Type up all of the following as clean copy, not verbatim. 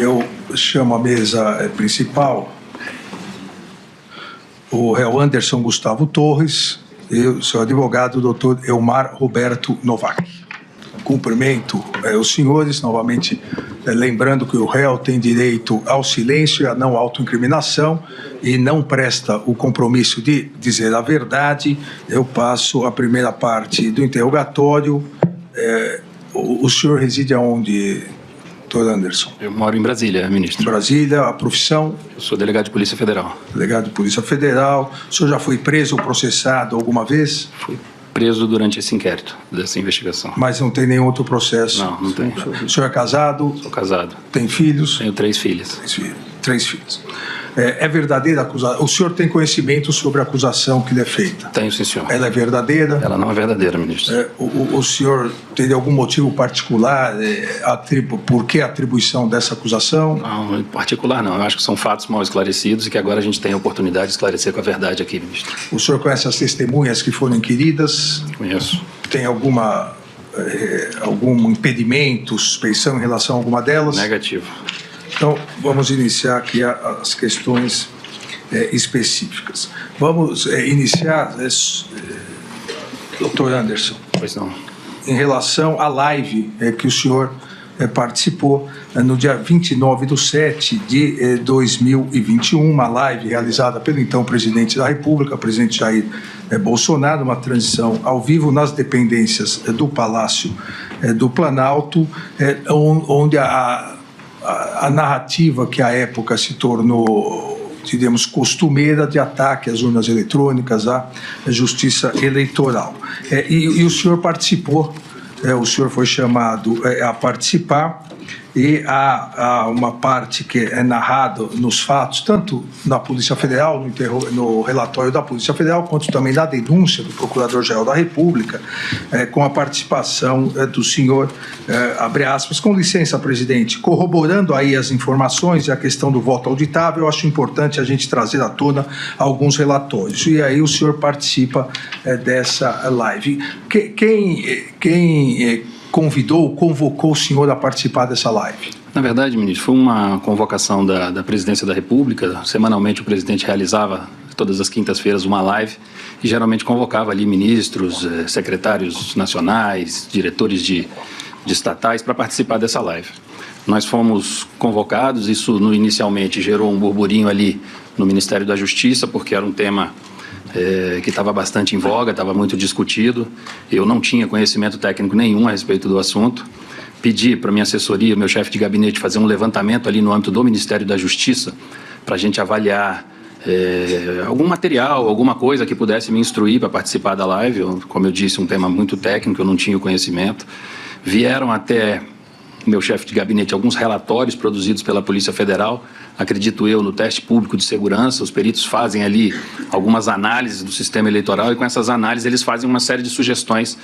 Eu chamo a mesa principal o réu Anderson Gustavo Torres e o seu advogado, doutor Elmar Roberto Novak. Cumprimento os senhores, novamente lembrando que o réu tem direito ao silêncio e à não autoincriminação e não presta o compromisso de dizer a verdade. Eu passo a primeira parte do interrogatório. O senhor reside aonde, doutor Anderson? Eu moro em Brasília, ministro. Brasília, a profissão? Eu sou delegado de Polícia Federal. Delegado de Polícia Federal. O senhor já foi preso ou processado alguma vez? Fui preso durante esse inquérito, dessa investigação. Mas não tem nenhum outro processo? Não, não tem. O senhor é casado? Sou casado. Tem filhos? Tenho 3 filhas. Três filhos. É verdadeira a acusação? O senhor tem conhecimento sobre a acusação que lhe é feita? Tenho, sim, senhor. Ela é verdadeira? Ela não é verdadeira, ministro. O senhor teria algum motivo particular? Por que a atribuição dessa acusação? Não, em particular não. Eu acho que são fatos mal esclarecidos e que agora a gente tem a oportunidade de esclarecer com a verdade aqui, ministro. O senhor conhece as testemunhas que foram inquiridas? Conheço. Tem algum impedimento, suspeição em relação a alguma delas? Negativo. Então, vamos iniciar aqui as questões específicas. Vamos iniciar, doutor Anderson. Pois não. Em relação à live que o senhor participou no dia 29/7/2021, uma live realizada pelo então presidente da República, presidente Jair Bolsonaro, uma transmissão ao vivo nas dependências do Palácio do Planalto, onde a narrativa que à época se tornou, digamos, costumeira de ataque às urnas eletrônicas, à justiça eleitoral. E o senhor participou, o senhor foi chamado a participar, e há uma parte que é narrada nos fatos, tanto na Polícia Federal, no relatório da Polícia Federal, quanto também na denúncia do Procurador-Geral da República, com a participação do senhor, abre aspas, com licença, presidente, corroborando aí as informações e a questão do voto auditável, eu acho importante a gente trazer à tona alguns relatórios. E aí o senhor participa dessa live. Quem convocou o senhor a participar dessa live? Na verdade, ministro, foi uma convocação da Presidência da República. Semanalmente o presidente realizava, todas as quintas-feiras, uma live e geralmente convocava ali ministros, secretários nacionais, diretores de estatais para participar dessa live. Nós fomos convocados, isso inicialmente gerou um burburinho ali no Ministério da Justiça, porque era um tema que estava bastante em voga, estava muito discutido. Eu não tinha conhecimento técnico nenhum a respeito do assunto. Pedi para a minha assessoria, meu chefe de gabinete, fazer um levantamento ali no âmbito do Ministério da Justiça para a gente avaliar algum material, alguma coisa que pudesse me instruir para participar da live. Como eu disse, um tema muito técnico, eu não tinha o conhecimento. Vieram até meu chefe de gabinete alguns relatórios produzidos pela Polícia Federal, acredito eu, no teste público de segurança. Os peritos fazem ali algumas análises do sistema eleitoral e com essas análises eles fazem uma série de sugestões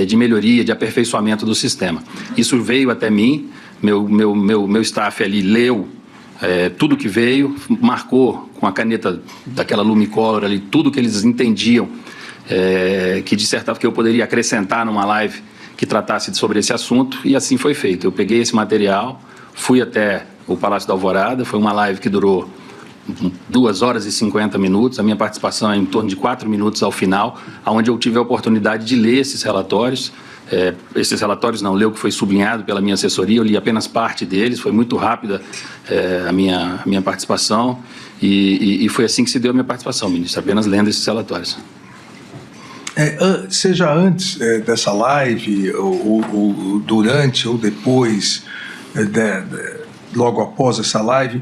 de melhoria, de aperfeiçoamento do sistema. Isso veio até mim, meu staff ali leu tudo que veio, marcou com a caneta daquela Lumicolor ali tudo que eles entendiam que dissertava que eu poderia acrescentar numa live que tratasse sobre esse assunto, e assim foi feito. Eu peguei esse material, fui até o Palácio da Alvorada, foi uma live que durou 2 horas e 50 minutos, a minha participação é em torno de 4 minutos ao final, onde eu tive a oportunidade de ler esses relatórios, ler o que foi sublinhado pela minha assessoria, eu li apenas parte deles, foi muito rápida a minha participação, e foi assim que se deu a minha participação, ministro, apenas lendo esses relatórios. Seja antes dessa live, ou durante ou depois, logo após essa live,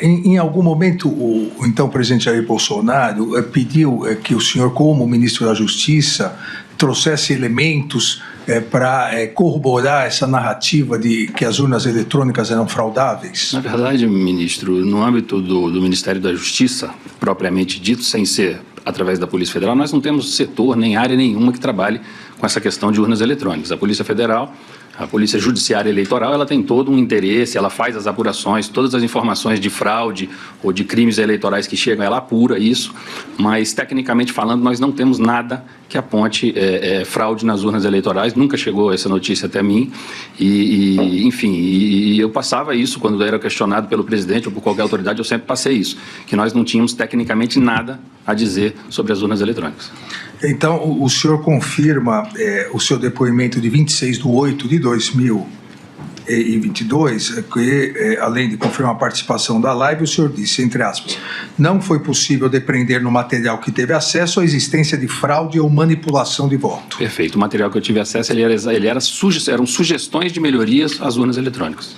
em algum momento o então presidente Jair Bolsonaro pediu que o senhor, como ministro da Justiça, trouxesse elementos para corroborar essa narrativa de que as urnas eletrônicas eram fraudáveis? Na verdade, ministro, no âmbito do Ministério da Justiça, propriamente dito, sem ser através da Polícia Federal, nós não temos setor nem área nenhuma que trabalhe com essa questão de urnas eletrônicas. A Polícia Federal, a Polícia Judiciária Eleitoral, ela tem todo um interesse, ela faz as apurações, todas as informações de fraude ou de crimes eleitorais que chegam, ela apura isso, mas tecnicamente falando nós não temos nada que aponte fraude nas urnas eleitorais. Nunca chegou essa notícia até mim enfim, eu passava isso quando era questionado pelo presidente ou por qualquer autoridade, eu sempre passei isso, que nós não tínhamos tecnicamente nada a dizer sobre as urnas eletrônicas. Então, o senhor confirma o seu depoimento de 26/8/2022, que, além de confirmar a participação da live, o senhor disse, entre aspas, não foi possível depreender no material que teve acesso a existência de fraude ou manipulação de voto. Perfeito. O material que eu tive acesso, eram sugestões de melhorias às urnas eletrônicas.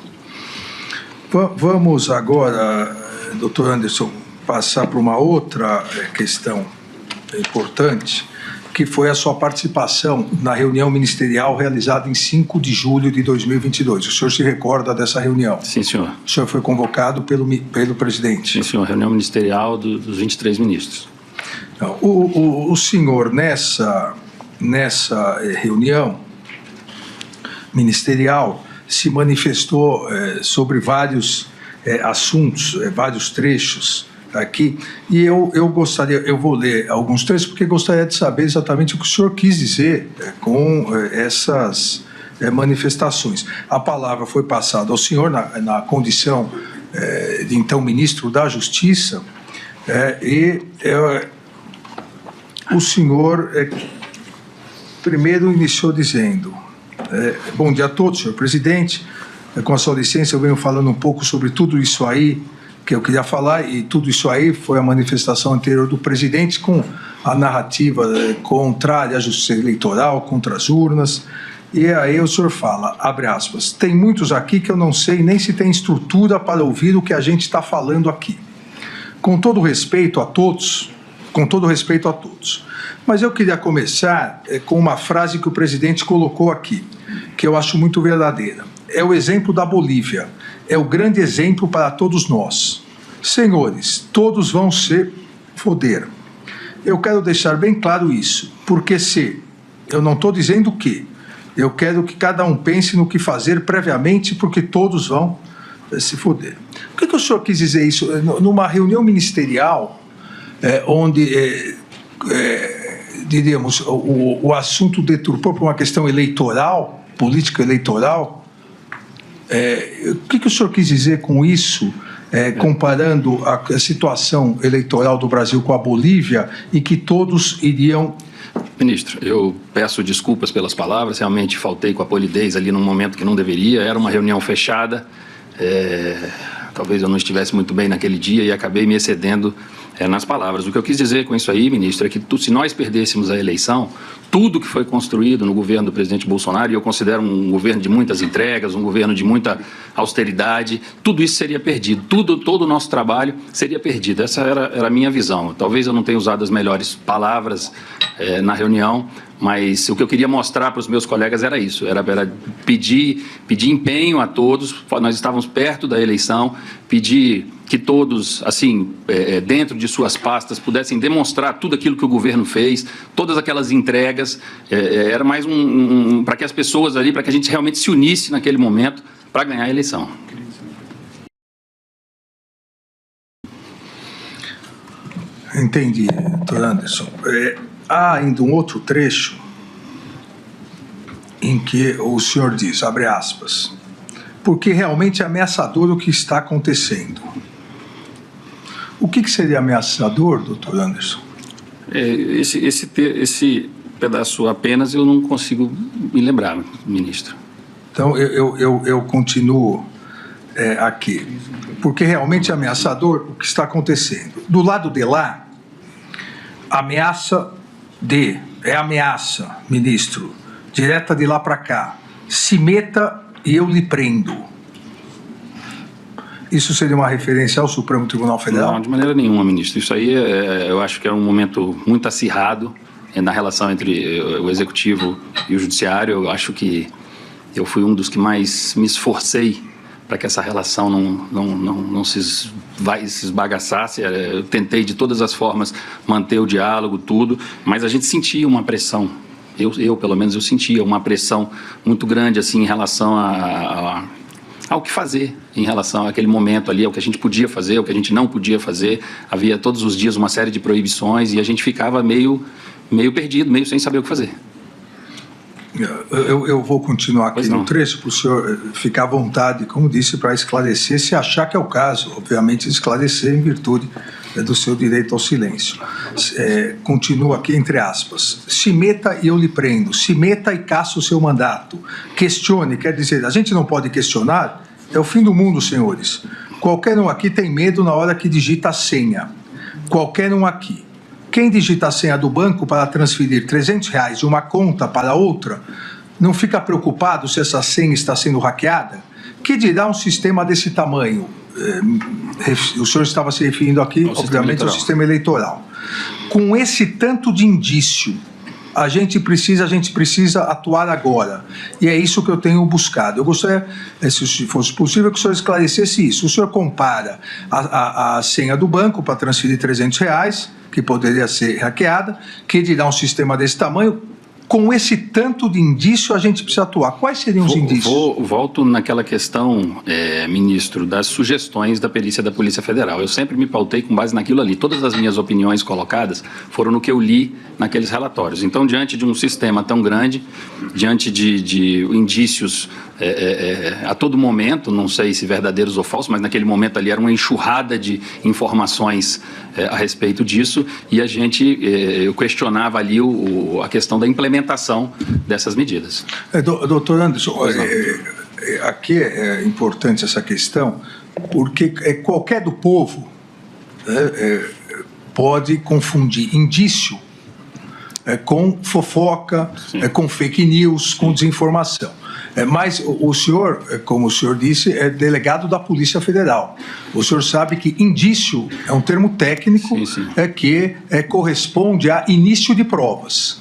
Vamos agora, doutor Anderson, passar para uma outra questão importante, que foi a sua participação na reunião ministerial realizada em 5 de julho de 2022. O senhor se recorda dessa reunião? Sim, senhor. O senhor foi convocado pelo presidente? Sim, senhor. Reunião ministerial dos 23 ministros. Então, o senhor, nessa reunião ministerial, se manifestou sobre vários assuntos, vários trechos aqui, e eu vou ler alguns trechos, porque gostaria de saber exatamente o que o senhor quis dizer com essas manifestações. A palavra foi passada ao senhor na condição de então ministro da Justiça, o senhor primeiro iniciou dizendo, bom dia a todos, senhor presidente, com a sua licença eu venho falando um pouco sobre tudo isso aí que eu queria falar, e tudo isso aí foi a manifestação anterior do presidente com a narrativa contrária à justiça eleitoral, contra as urnas, e aí o senhor fala, abre aspas, tem muitos aqui que eu não sei nem se tem estrutura para ouvir o que a gente está falando aqui. Com todo respeito a todos, mas eu queria começar com uma frase que o presidente colocou aqui, que eu acho muito verdadeira. É o exemplo da Bolívia, é o grande exemplo para todos nós. Senhores, todos vão se foder. Eu quero deixar bem claro isso, porque eu não estou dizendo o quê, eu quero que cada um pense no que fazer previamente, porque todos vão se foder. Por que o senhor quis dizer isso? Numa reunião ministerial, onde, diríamos, o assunto deturpou por uma questão eleitoral, política eleitoral, o que o senhor quis dizer com isso, comparando a situação eleitoral do Brasil com a Bolívia, e que todos iriam... Ministro, eu peço desculpas pelas palavras, realmente faltei com a polidez ali num momento que não deveria, era uma reunião fechada, talvez eu não estivesse muito bem naquele dia e acabei me excedendo nas palavras. O que eu quis dizer com isso aí, ministro, é que se nós perdêssemos a eleição, tudo que foi construído no governo do presidente Bolsonaro, e eu considero um governo de muitas entregas, um governo de muita austeridade, tudo isso seria perdido, todo o nosso trabalho seria perdido. Essa era a minha visão. Talvez eu não tenha usado as melhores palavras na reunião, mas o que eu queria mostrar para os meus colegas era isso, era pedir empenho a todos, nós estávamos perto da eleição, pedir que todos, assim, dentro de suas pastas, pudessem demonstrar tudo aquilo que o governo fez, todas aquelas entregas, era mais para que as pessoas ali, para que a gente realmente se unisse naquele momento para ganhar a eleição. Entendi, doutor Anderson. Há ainda um outro trecho em que o senhor diz, abre aspas, porque realmente é ameaçador o que está acontecendo. O que seria ameaçador, doutor Anderson? Esse pedaço apenas eu não consigo me lembrar, ministro. Então, eu continuo aqui. Porque realmente é ameaçador o que está acontecendo. Do lado de lá, ameaça, ministro, direta de lá para cá. Se meta e eu lhe prendo. Isso seria uma referência ao Supremo Tribunal Federal? Não, de maneira nenhuma, ministro. Isso aí eu acho que é um momento muito acirrado na relação entre o Executivo e o Judiciário. Eu acho que eu fui um dos que mais me esforcei para que essa relação não se esbagaçasse. Eu tentei de todas as formas manter o diálogo, tudo, mas a gente sentia uma pressão. Eu pelo menos, eu sentia uma pressão muito grande assim, em relação ao que fazer, em relação àquele momento ali, ao que a gente podia fazer, ao que a gente não podia fazer. Havia todos os dias uma série de proibições e a gente ficava meio meio perdido, meio sem saber o que fazer. Eu vou continuar aqui no trecho para o senhor ficar à vontade, como disse, para esclarecer, se achar que é o caso, obviamente esclarecer em virtude do seu direito ao silêncio. Continua aqui entre aspas: se meta e eu lhe prendo, se meta e caça o seu mandato, questione, quer dizer, a gente não pode questionar, é o fim do mundo, senhores. Qualquer um aqui tem medo na hora que digita a senha, qualquer um aqui. Quem digita a senha do banco para transferir R$300 de uma conta para outra, não fica preocupado se essa senha está sendo hackeada? Que dirá um sistema desse tamanho? O senhor estava se referindo aqui, obviamente, ao sistema eleitoral. Com esse tanto de indício, a gente precisa atuar agora. E é isso que eu tenho buscado. Eu gostaria, se fosse possível, que o senhor esclarecesse isso. O senhor compara a senha do banco para transferir R$300, que poderia ser hackeada, que dirá um sistema desse tamanho. Com esse tanto de indício, a gente precisa atuar. Quais seriam os indícios? Volto naquela questão, ministro, das sugestões da perícia da Polícia Federal. Eu sempre me pautei com base naquilo ali. Todas as minhas opiniões colocadas foram no que eu li naqueles relatórios. Então, diante de um sistema tão grande, diante de indícios a todo momento, não sei se verdadeiros ou falsos, mas naquele momento ali era uma enxurrada de informações a respeito disso, e eu questionava ali a questão da implementação dessas medidas. Doutor Anderson, aqui é importante essa questão, porque qualquer do povo pode confundir indício com fofoca, com fake news, com desinformação. Mas o senhor, como o senhor disse, é delegado da Polícia Federal. O senhor sabe que indício é um termo técnico que corresponde a início de provas.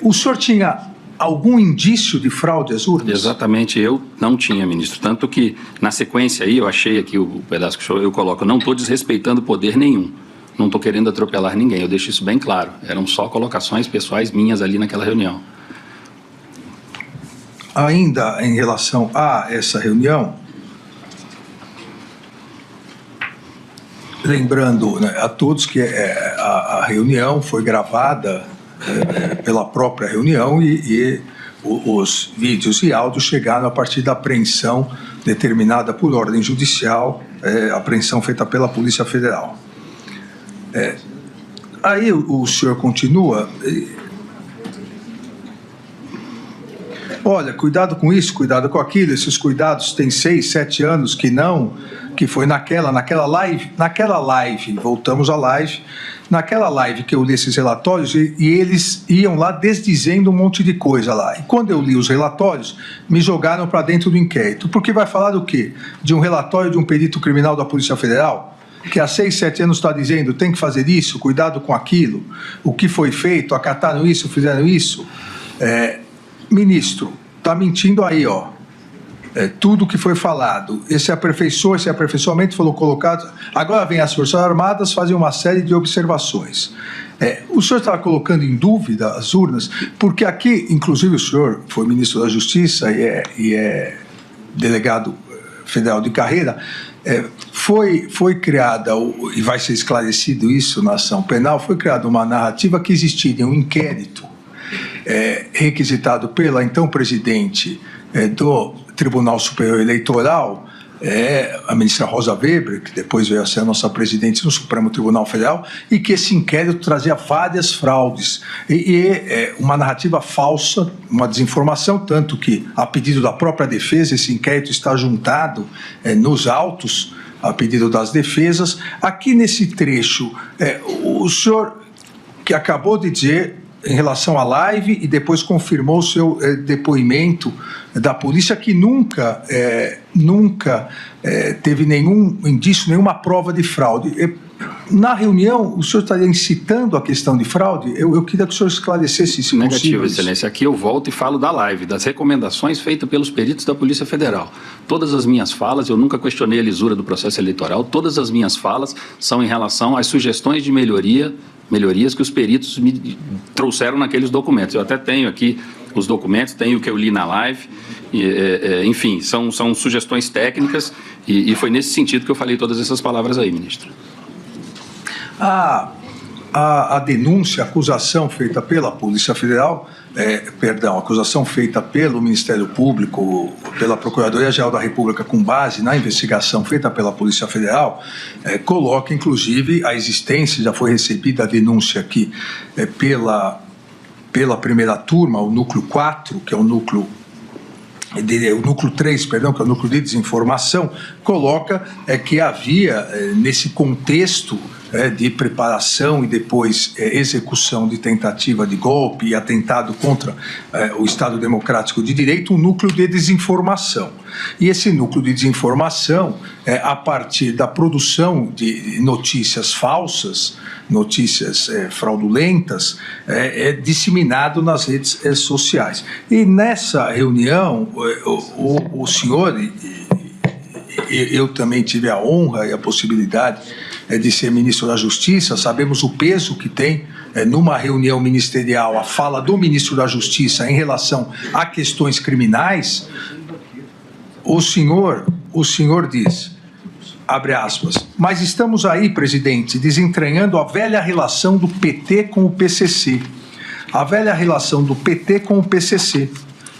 O senhor tinha algum indício de fraude às urnas? Exatamente, eu não tinha, ministro. Tanto que, na sequência aí, eu achei aqui o pedaço que eu coloco, não estou desrespeitando poder nenhum. Não estou querendo atropelar ninguém, eu deixo isso bem claro. Eram só colocações pessoais minhas ali naquela reunião. Ainda em relação a essa reunião, lembrando, né, a todos que a reunião foi gravada pela própria reunião e os vídeos e áudios chegaram a partir da apreensão determinada por ordem judicial, apreensão feita pela Polícia Federal. Aí o senhor continua. Olha, cuidado com isso, cuidado com aquilo. Esses cuidados têm 6, 7 anos que foi naquela live, voltamos à live, naquela live que eu li esses relatórios e eles iam lá desdizendo um monte de coisa lá. E quando eu li os relatórios, me jogaram para dentro do inquérito. Porque vai falar do quê? De um relatório de um perito criminal da Polícia Federal? Que há 6, 7 anos está dizendo tem que fazer isso, cuidado com aquilo, o que foi feito, acataram isso, fizeram isso. Ministro, está mentindo aí, ó. Tudo que foi falado, esse aperfeiçoamento foi colocado. Agora vem as Forças Armadas fazer uma série de observações. O senhor estava colocando em dúvida as urnas, porque aqui, inclusive, o senhor foi ministro da Justiça e é delegado federal de carreira. Foi criada, e vai ser esclarecido isso na ação penal, foi criada uma narrativa que existiria um inquérito requisitado pela então presidente do Tribunal Superior Eleitoral, a ministra Rosa Weber, que depois veio a ser a nossa presidente no Supremo Tribunal Federal, e que esse inquérito trazia várias fraudes e uma narrativa falsa, uma desinformação, tanto que, a pedido da própria defesa, esse inquérito está juntado nos autos, a pedido das defesas. Aqui nesse trecho, o senhor que acabou de dizer em relação à live e depois confirmou o seu depoimento da polícia que nunca teve nenhum indício, nenhuma prova de fraude. Na reunião, o senhor estaria incitando a questão de fraude? Eu queria que o senhor esclarecesse isso. Negativo, Excelência. Aqui eu volto e falo da live, das recomendações feitas pelos peritos da Polícia Federal. Todas as minhas falas, eu nunca questionei a lisura do processo eleitoral, todas as minhas falas são em relação às sugestões de melhorias que os peritos me trouxeram naqueles documentos. Eu até tenho aqui os documentos, tenho o que eu li na live, enfim, são sugestões técnicas e foi nesse sentido que eu falei todas essas palavras aí, ministro. a denúncia, a acusação feita pela Polícia Federal, a acusação feita pelo Ministério Público, pela Procuradoria-Geral da República, com base na investigação feita pela Polícia Federal, coloca, inclusive, a existência, já foi recebida a denúncia aqui pela primeira turma, o núcleo 4, que é o núcleo 3, perdão, que é o núcleo de desinformação, coloca que havia, nesse contexto de preparação e depois execução de tentativa de golpe e atentado contra o Estado Democrático de Direito, um núcleo de desinformação. E esse núcleo de desinformação, a partir da produção de notícias falsas, notícias fraudulentas, é disseminado nas redes sociais. E nessa reunião, o senhor, eu também tive a honra e a possibilidade de ser ministro da Justiça, sabemos o peso que tem numa reunião ministerial a fala do ministro da Justiça em relação a questões criminais. O senhor diz, abre aspas, mas estamos aí, presidente, desentranhando a velha relação do PT com o PCC. A velha relação do PT com o PCC.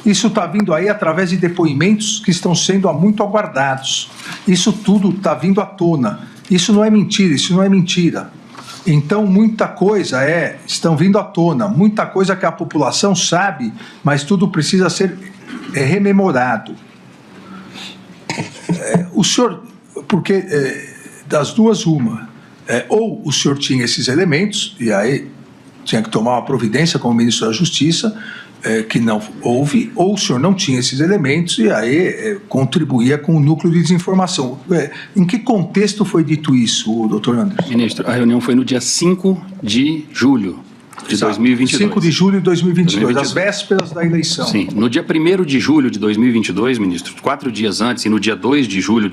Isso está vindo aí através de depoimentos que estão sendo há muito aguardados. Isso tudo está vindo à tona. Isso não é mentira, isso não é mentira. Então, muita coisa estão vindo à tona, muita coisa que a população sabe, mas tudo precisa ser rememorado. O senhor, porque das duas uma, ou o senhor tinha esses elementos, e aí tinha que tomar uma providência como ministro da Justiça, que não houve, ou o senhor não tinha esses elementos e aí contribuía com o núcleo de desinformação. Em que contexto foi dito isso, doutor Anderson? Ministro, a reunião foi no dia 5 de julho de 2022. 5 de julho de 2022, às vésperas da eleição. Sim, no dia 1º de julho de 2022, ministro, 4 dias antes, e no dia 2 de julho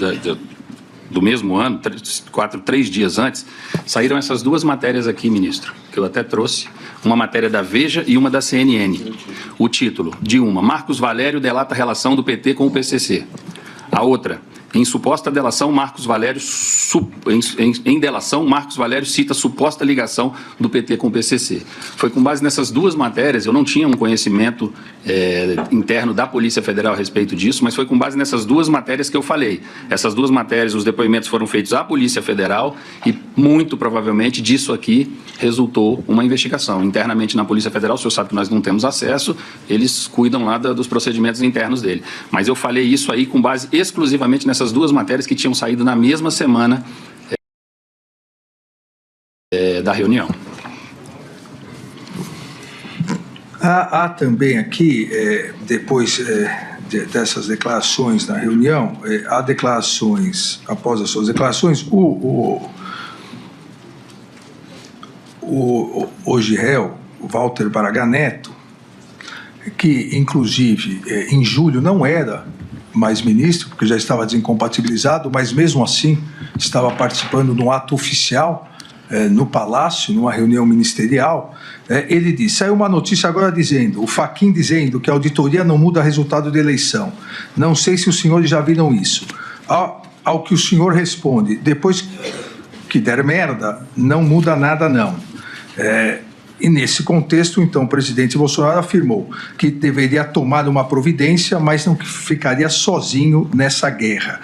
do mesmo ano, 3 dias antes, saíram essas duas matérias aqui, ministro, que eu até trouxe, uma matéria da Veja e uma da CNN. O título de uma, Marcos Valério delata a relação do PT com o PCC. A outra, em suposta delação, Marcos Valério em delação, Marcos Valério cita suposta ligação do PT com o PCC. Foi com base nessas duas matérias, eu não tinha um conhecimento interno da Polícia Federal a respeito disso, mas foi com base nessas duas matérias que eu falei. Essas duas matérias, os depoimentos foram feitos à Polícia Federal e, muito provavelmente, disso aqui resultou uma investigação. Internamente na Polícia Federal, o senhor sabe que nós não temos acesso, eles cuidam lá dos procedimentos internos dele. Mas eu falei isso aí com base exclusivamente nessas duas matérias que tinham saído na mesma semana da reunião. Há também aqui, depois dessas declarações na reunião, há declarações, após as suas declarações, o hoje réu, Walter Braga Neto, que inclusive em julho não era mais ministro, porque já estava desincompatibilizado, mas mesmo assim estava participando de um ato oficial no Palácio, numa reunião ministerial. Ele disse, saiu uma notícia agora dizendo, o Fachin dizendo que a auditoria não muda resultado da eleição. Não sei se os senhores já viram isso. Ao que o senhor responde, depois que der merda, não muda nada não. E nesse contexto, então, o presidente Bolsonaro afirmou que deveria tomar uma providência, mas não ficaria sozinho nessa guerra.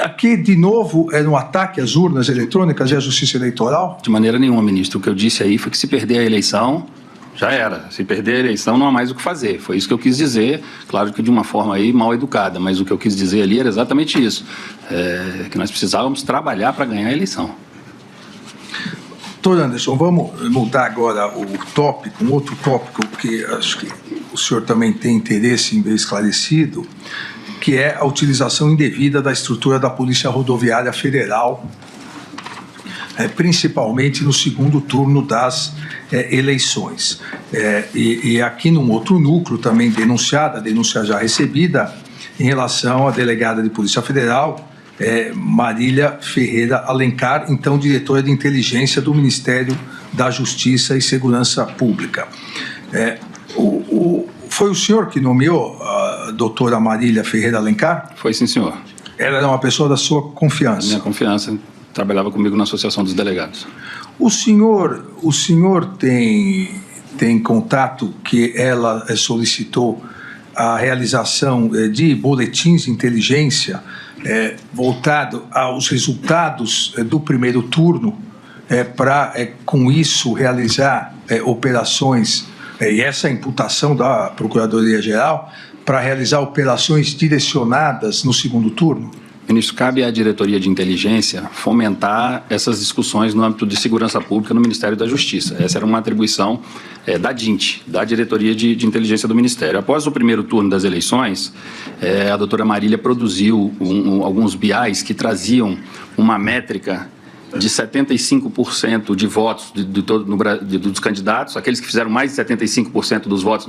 Aqui, de novo, é um ataque às urnas eletrônicas e à justiça eleitoral? De maneira nenhuma, ministro. O que eu disse aí foi que se perder a eleição, já era. Se perder a eleição, não há mais o que fazer. Foi isso que eu quis dizer, claro que de uma forma aí mal educada, mas o que eu quis dizer ali era exatamente isso, que nós precisávamos trabalhar para ganhar a eleição. Doutor Anderson, vamos mudar agora o tópico, um outro tópico que acho que o senhor também tem interesse em ver esclarecido, que é a utilização indevida da estrutura da Polícia Rodoviária Federal, principalmente no segundo turno das eleições. E aqui num outro núcleo também denunciada, a denúncia já recebida, em relação à delegada de Polícia Federal, Marília Ferreira Alencar, então diretora de inteligência do Ministério da Justiça e Segurança Pública. Foi o senhor que nomeou a doutora Marília Ferreira Alencar? Foi sim, senhor. Ela era uma pessoa da sua confiança? Minha confiança, trabalhava comigo na Associação dos Delegados. O senhor tem contato que ela solicitou a realização de boletins de inteligência voltado aos resultados do primeiro turno, para, com isso, realizar operações, e essa é a imputação da Procuradoria-Geral, para realizar operações direcionadas no segundo turno? Ministro, cabe à diretoria de inteligência fomentar essas discussões no âmbito de segurança pública no Ministério da Justiça. Essa era uma atribuição da DINT, da diretoria de inteligência do Ministério. Após o primeiro turno das eleições, a doutora Marília produziu alguns BIs que traziam uma métrica de 75% de votos dos candidatos, aqueles que fizeram mais de 75% dos votos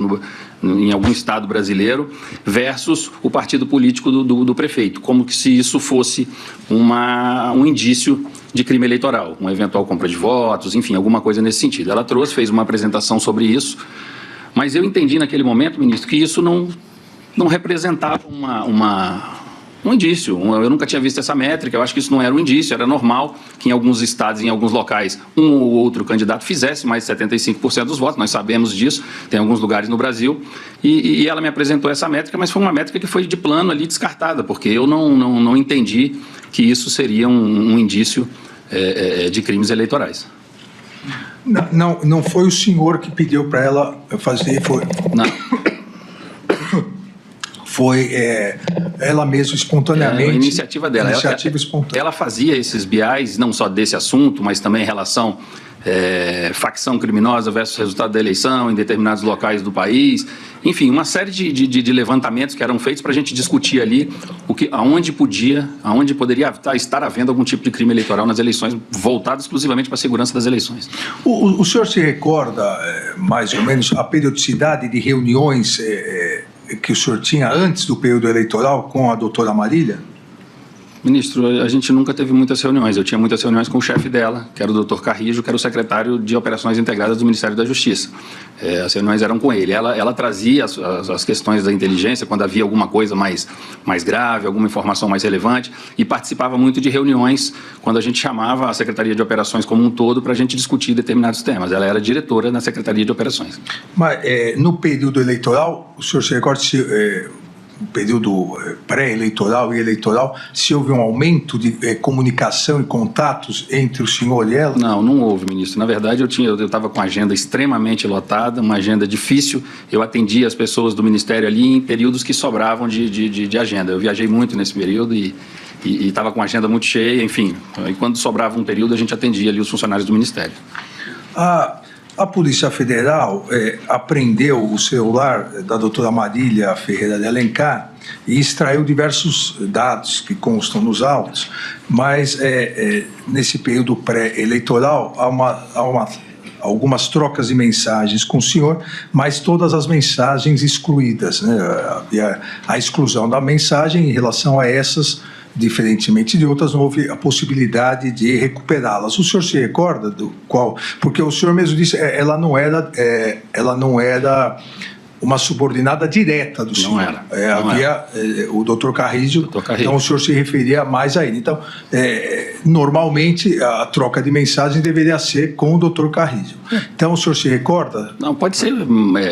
em algum estado brasileiro, versus o partido político do prefeito, como que se isso fosse um indício de crime eleitoral, uma eventual compra de votos, enfim, alguma coisa nesse sentido. Ela fez uma apresentação sobre isso, mas eu entendi naquele momento, ministro, que isso não representava um indício. Eu nunca tinha visto essa métrica, eu acho que isso não era um indício, era normal que em alguns estados, em alguns locais, um ou outro candidato fizesse mais de 75% dos votos, nós sabemos disso, tem alguns lugares no Brasil, e ela me apresentou essa métrica, mas foi uma métrica que foi de plano ali descartada, porque eu não entendi que isso seria um indício de crimes eleitorais. Não foi o senhor que pediu para ela fazer, foi... Não. Foi ela mesma, espontaneamente. A iniciativa dela. Iniciativa espontânea. Ela fazia esses BIs, não só desse assunto, mas também em relação facção criminosa versus resultado da eleição em determinados locais do país. Enfim, uma série de levantamentos que eram feitos para a gente discutir ali aonde poderia estar havendo algum tipo de crime eleitoral nas eleições, voltado exclusivamente para a segurança das eleições. O senhor se recorda, mais ou menos, a periodicidade de reuniões que o senhor tinha antes do período eleitoral com a doutora Marília? Ministro, a gente nunca teve muitas reuniões. Eu tinha muitas reuniões com o chefe dela, que era o Dr. Carrijo, que era o secretário de Operações Integradas do Ministério da Justiça. As reuniões eram com ele. Ela trazia as questões da inteligência quando havia alguma coisa mais grave, alguma informação mais relevante, e participava muito de reuniões quando a gente chamava a Secretaria de Operações como um todo para a gente discutir determinados temas. Ela era diretora na Secretaria de Operações. Mas no período eleitoral, o senhor se recorda se... no período pré-eleitoral e eleitoral, se houve um aumento de comunicação e contatos entre o senhor e ela? Não houve, ministro. Na verdade, eu estava com a agenda extremamente lotada, uma agenda difícil. Eu atendia as pessoas do Ministério ali em períodos que sobravam de agenda. Eu viajei muito nesse período e estava com a agenda muito cheia, enfim. E quando sobrava um período, a gente atendia ali os funcionários do Ministério. A Polícia Federal apreendeu o celular da doutora Marília Ferreira de Alencar e extraiu diversos dados que constam nos autos, mas nesse período pré-eleitoral há algumas trocas de mensagens com o senhor, mas todas as mensagens excluídas, né? Havia a exclusão da mensagem em relação a essas, diferentemente de outras, não houve a possibilidade de recuperá-las. O senhor se recorda do qual? Porque o senhor mesmo disse, ela não era uma subordinada direta do senhor. Não era. Havia o doutor Carrijo, então o senhor se referia mais a ele. Então, normalmente, a troca de mensagens deveria ser com o doutor Carrijo. Então, o senhor se recorda? Não, pode ser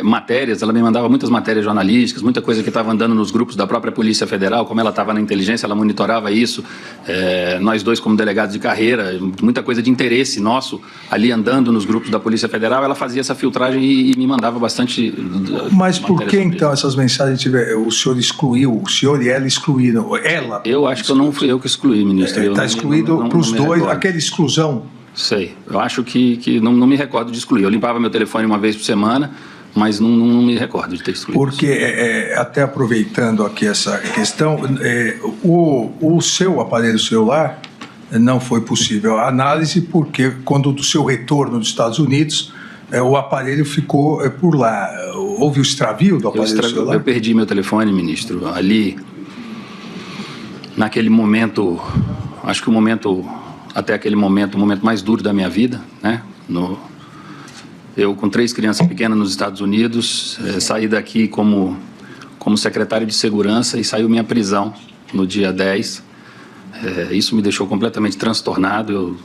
matérias, ela me mandava muitas matérias jornalísticas, muita coisa que estava andando nos grupos da própria Polícia Federal, como ela estava na inteligência, ela monitorava isso, nós dois como delegados de carreira, muita coisa de interesse nosso, ali andando nos grupos da Polícia Federal, ela fazia essa filtragem e me mandava bastante... Mas por que então essas mensagens o senhor excluiu, o senhor e ela excluíram? Ela? Eu acho que não fui eu que excluí, ministro. Está excluído para os dois, aquela exclusão? Sei, eu acho que não me recordo de excluir. Eu limpava meu telefone uma vez por semana, mas não me recordo de ter excluído. Porque, até aproveitando aqui essa questão, o seu aparelho celular não foi possível a análise, porque quando do seu retorno dos Estados Unidos, o aparelho ficou por lá. Houve o extravio do aparelho celular? Eu perdi meu telefone, ministro, ali, naquele momento, acho que até aquele momento, o momento mais duro da minha vida, né? Eu, com 3 crianças pequenas nos Estados Unidos, saí daqui como secretário de segurança e saiu minha prisão no dia 10. Isso me deixou completamente transtornado.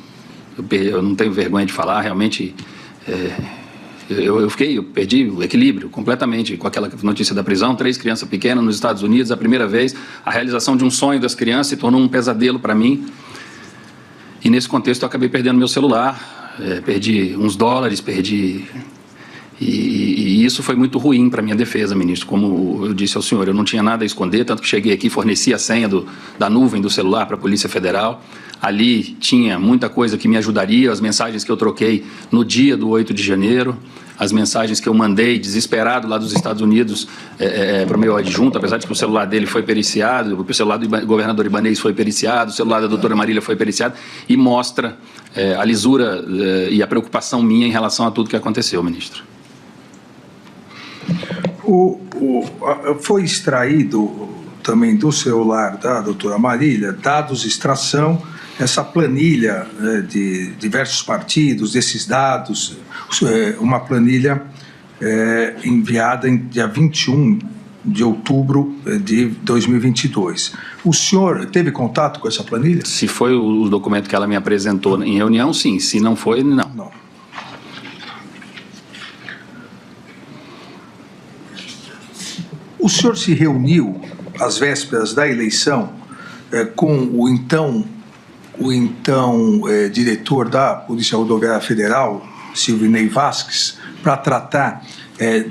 eu não tenho vergonha de falar, realmente eu perdi o equilíbrio completamente com aquela notícia da prisão, 3 crianças pequenas nos Estados Unidos, a primeira vez, a realização de um sonho das crianças se tornou um pesadelo para mim, e nesse contexto eu acabei perdendo meu celular, perdi uns dólares, e isso foi muito ruim para a minha defesa, ministro. Como eu disse ao senhor, eu não tinha nada a esconder, tanto que cheguei aqui e forneci a senha da nuvem do celular para a Polícia Federal. Ali tinha muita coisa que me ajudaria, as mensagens que eu troquei no dia do 8 de janeiro, as mensagens que eu mandei desesperado lá dos Estados Unidos para o meu adjunto, apesar de que o celular dele foi periciado, o celular do governador Ibanez foi periciado, o celular da doutora Marília foi periciado, e mostra a lisura e a preocupação minha em relação a tudo que aconteceu, ministro. Foi extraído também do celular da doutora Marília dados de extração, essa planilha de diversos partidos, desses dados, uma planilha enviada em dia 21 de outubro de 2022. O senhor teve contato com essa planilha? Se foi o documento que ela me apresentou em reunião, sim. Se não foi, não. Não. O senhor se reuniu às vésperas da eleição com o então diretor da Polícia Rodoviária Federal, Silvinei Vasques, para tratar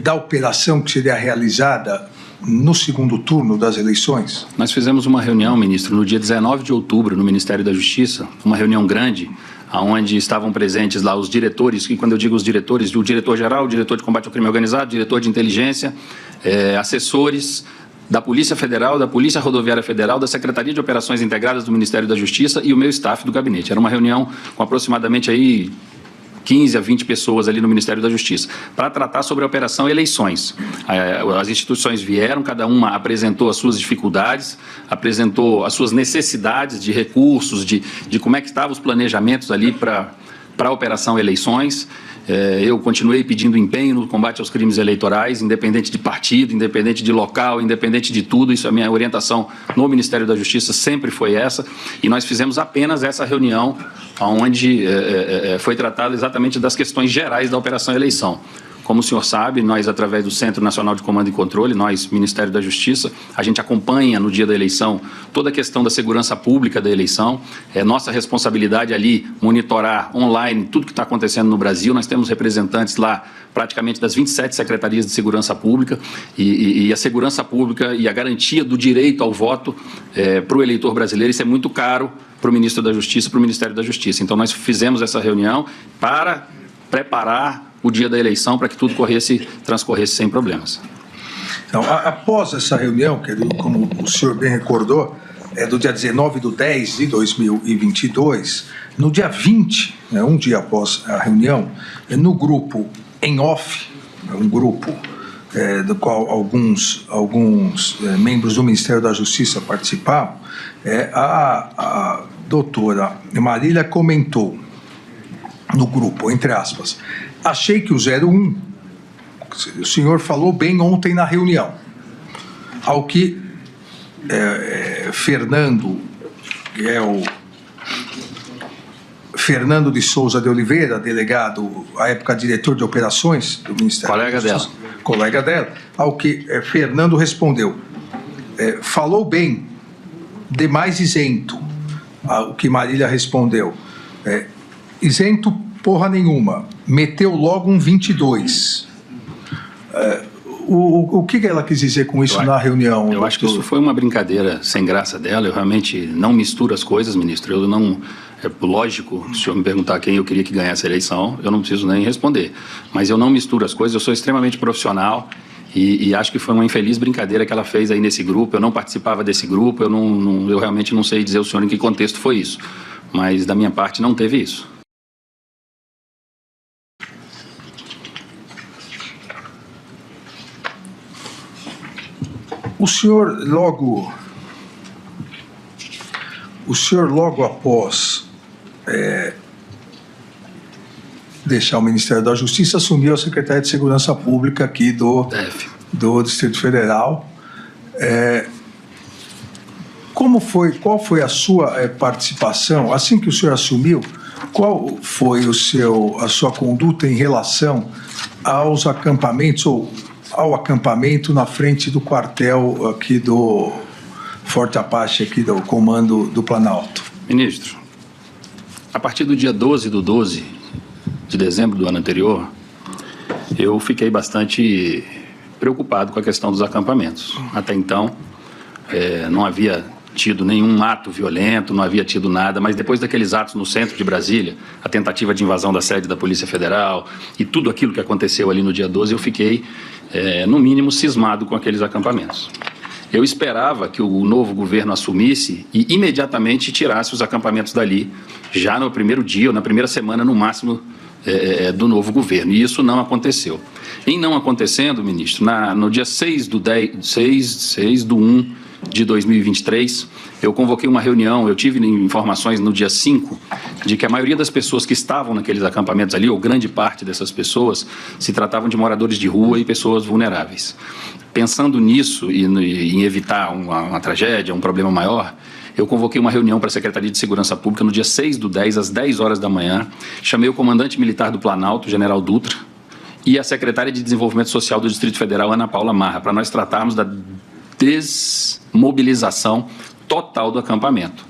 da operação que seria realizada no segundo turno das eleições? Nós fizemos uma reunião, ministro, no dia 19 de outubro, no Ministério da Justiça, uma reunião grande, onde estavam presentes lá os diretores, e quando eu digo os diretores, o diretor-geral, o diretor de combate ao crime organizado, o diretor de inteligência, assessores da Polícia Federal, da Polícia Rodoviária Federal, da Secretaria de Operações Integradas do Ministério da Justiça e o meu staff do gabinete. Era uma reunião com aproximadamente 15 a 20 pessoas ali no Ministério da Justiça, para tratar sobre a operação eleições. As instituições vieram, cada uma apresentou as suas dificuldades, apresentou as suas necessidades de recursos, de como é que estavam os planejamentos ali para a operação eleições. Eu continuei pedindo empenho no combate aos crimes eleitorais, independente de partido, independente de local, independente de tudo. Isso, a minha orientação no Ministério da Justiça sempre foi essa. E nós fizemos apenas essa reunião, onde foi tratado exatamente das questões gerais da operação eleição. Como o senhor sabe, nós, através do Centro Nacional de Comando e Controle, nós, Ministério da Justiça, a gente acompanha no dia da eleição toda a questão da segurança pública da eleição. É nossa responsabilidade ali monitorar online tudo que está acontecendo no Brasil. Nós temos representantes lá praticamente das 27 secretarias de segurança pública e a segurança pública e a garantia do direito ao voto para o eleitor brasileiro, isso é muito caro para o Ministro da Justiça, para o Ministério da Justiça. Então, nós fizemos essa reunião para preparar o dia da eleição para que tudo transcorresse sem problemas. Então, após essa reunião, que como o senhor bem recordou, do dia 19/10 de 2022, no dia 20, um dia após a reunião, no grupo em off, um grupo do qual alguns membros do Ministério da Justiça participavam, a doutora Marília comentou no grupo, entre aspas, achei que o 01, o senhor falou bem ontem na reunião, ao que Fernando de Souza de Oliveira, delegado, à época diretor de operações do Ministério da Justiça, colega dela, ao que Fernando respondeu, falou bem, demais isento, ao que Marília respondeu, isento porra nenhuma, meteu logo um 22. O que ela quis dizer com isso na reunião? Eu acho que isso foi uma brincadeira sem graça dela. Eu realmente não misturo as coisas, ministro. Eu não... É lógico, se o senhor me perguntar quem eu queria que ganhasse a eleição, eu não preciso nem responder. Mas eu não misturo as coisas, eu sou extremamente profissional e acho que foi uma infeliz brincadeira que ela fez aí nesse grupo. Eu não participava desse grupo, eu realmente não sei dizer ao senhor em que contexto foi isso. Mas da minha parte não teve isso. O senhor logo após deixar o Ministério da Justiça, assumiu a Secretaria de Segurança Pública aqui do Distrito Federal. Qual foi a sua participação, assim que o senhor assumiu, qual foi a sua conduta em relação aos acampamentos, ou ao acampamento na frente do quartel aqui do Forte Apache, aqui do Comando do Planalto? Ministro, a partir do dia 12 de dezembro do ano anterior, eu fiquei bastante preocupado com a questão dos acampamentos. Até então, não havia tido nenhum ato violento, não havia tido nada, mas depois daqueles atos no centro de Brasília, a tentativa de invasão da sede da Polícia Federal e tudo aquilo que aconteceu ali no dia 12, eu fiquei, no mínimo, cismado com aqueles acampamentos. Eu esperava que o novo governo assumisse e imediatamente tirasse os acampamentos dali, já no primeiro dia ou na primeira semana, no máximo, do novo governo. E isso não aconteceu. Em não acontecendo, ministro, no dia 6 de 1 de 2023, eu convoquei uma reunião, eu tive informações no dia 5, de que a maioria das pessoas que estavam naqueles acampamentos ali, ou grande parte dessas pessoas, se tratavam de moradores de rua e pessoas vulneráveis. Pensando nisso e em evitar uma tragédia, um problema maior, eu convoquei uma reunião para a Secretaria de Segurança Pública no dia 6/10, às 10 horas da manhã, chamei o comandante militar do Planalto, general Dutra, e a secretária de Desenvolvimento Social do Distrito Federal, Ana Paula Marra, para nós tratarmos da desmobilização total do acampamento.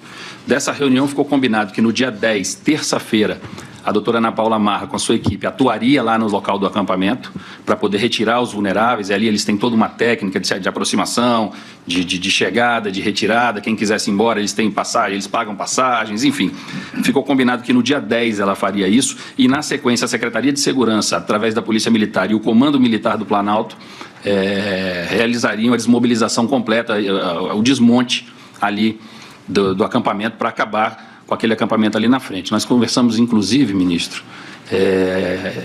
Dessa reunião ficou combinado que no dia 10, terça-feira, a doutora Ana Paula Marra, com a sua equipe, atuaria lá no local do acampamento para poder retirar os vulneráveis. E ali eles têm toda uma técnica de aproximação, de chegada, de retirada. Quem quisesse ir embora, eles têm passagem, eles pagam passagens, enfim. Ficou combinado que no dia 10 ela faria isso e, na sequência, a Secretaria de Segurança, através da Polícia Militar e o Comando Militar do Planalto, realizariam a desmobilização completa, o desmonte ali do acampamento para acabar com aquele acampamento ali na frente. Nós conversamos, inclusive, ministro,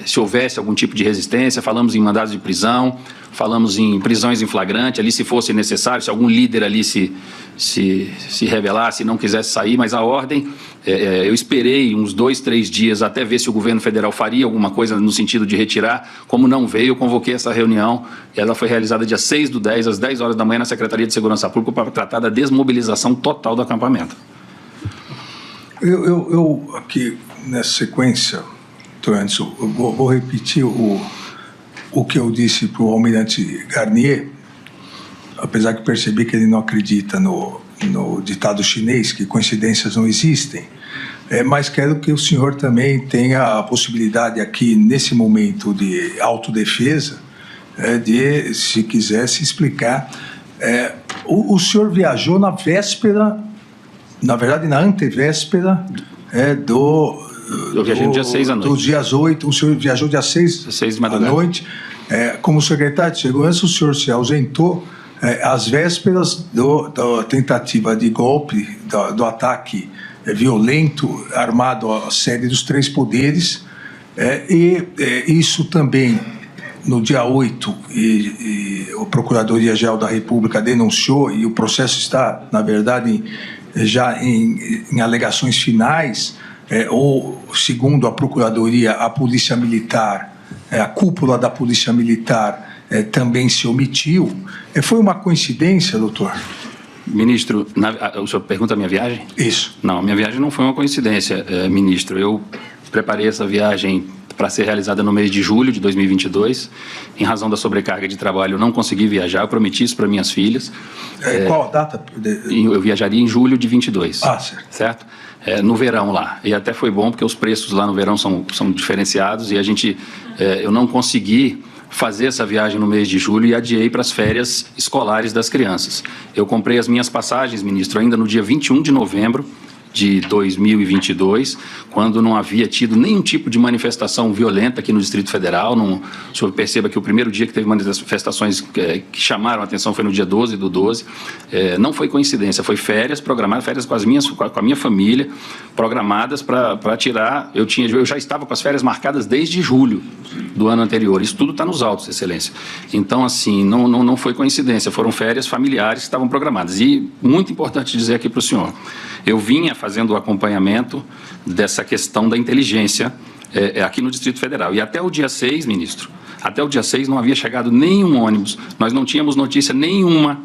se houvesse algum tipo de resistência, falamos em mandados de prisão, falamos em prisões em flagrante, ali se fosse necessário, se algum líder ali se rebelasse e não quisesse sair, mas a ordem, eu esperei uns 2, 3 dias até ver se o governo federal faria alguma coisa no sentido de retirar. Como não veio, eu convoquei essa reunião, e ela foi realizada dia 6/10, às 10 horas da manhã, na Secretaria de Segurança Pública, para tratar da desmobilização total do acampamento. Eu aqui, nessa sequência, Anderson, eu vou repetir o que eu disse para o almirante Garnier, apesar que percebi que ele não acredita no ditado chinês, que coincidências não existem, mas quero que o senhor também tenha a possibilidade aqui, nesse momento de autodefesa, de, se quisesse explicar. O senhor viajou na véspera, na verdade, na antevéspera Eu viajei no dia 6 à noite. Dos dias 8, o senhor viajou dia 6 à noite. Como secretário de Segurança, o senhor se ausentou às vésperas da tentativa de golpe, do ataque violento, armado à sede dos 3 poderes, isso também, no dia 8, a Procuradoria-Geral da República denunciou, e o processo está, na verdade, já em alegações finais, ou, segundo a Procuradoria, a Polícia Militar, a cúpula da Polícia Militar também se omitiu. Foi uma coincidência, doutor? Ministro, o senhor pergunta a minha viagem? Isso. Não, a minha viagem não foi uma coincidência, ministro. Eu preparei essa viagem para ser realizada no mês de julho de 2022. Em razão da sobrecarga de trabalho, eu não consegui viajar. Eu prometi isso para minhas filhas. Qual a data? Eu viajaria em julho de 22. Ah, certo. Certo? No verão lá. E até foi bom, porque os preços lá no verão são diferenciados, e eu não consegui fazer essa viagem no mês de julho e adiei para as férias escolares das crianças. Eu comprei as minhas passagens, ministro, ainda no dia 21 de novembro de 2022, quando não havia tido nenhum tipo de manifestação violenta aqui no Distrito Federal. O senhor perceba que o primeiro dia que teve manifestações que chamaram a atenção foi no dia 12/12. Não foi coincidência, foi férias programadas, férias com a minha família, programadas para tirar. Eu já estava com as férias marcadas desde julho do ano anterior. Isso tudo está nos autos, Excelência. Então, assim, não foi coincidência, foram férias familiares que estavam programadas. E, muito importante dizer aqui para o senhor, eu vinha fazendo o acompanhamento dessa questão da inteligência aqui no Distrito Federal. E até o dia 6, ministro, até o dia 6 não havia chegado nenhum ônibus, nós não tínhamos notícia nenhuma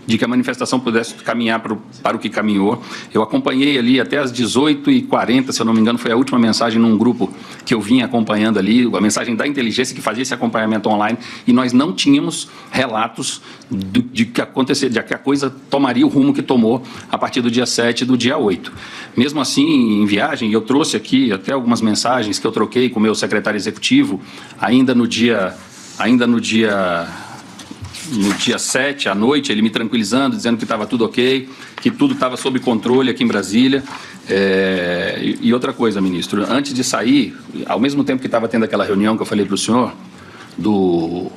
de que a manifestação pudesse caminhar para o que caminhou. Eu acompanhei ali até às 18h40, se eu não me engano, foi a última mensagem num grupo que eu vinha acompanhando ali, a mensagem da inteligência que fazia esse acompanhamento online, e nós não tínhamos relatos de que a coisa tomaria o rumo que tomou a partir do dia 7 e do dia 8. Mesmo assim, em viagem, eu trouxe aqui até algumas mensagens que eu troquei com o meu secretário executivo, ainda no dia 7 à noite, ele me tranquilizando, dizendo que estava tudo ok, que tudo estava sob controle aqui em Brasília. E outra coisa, ministro, antes de sair, ao mesmo tempo que estava tendo aquela reunião que eu falei para o senhor, do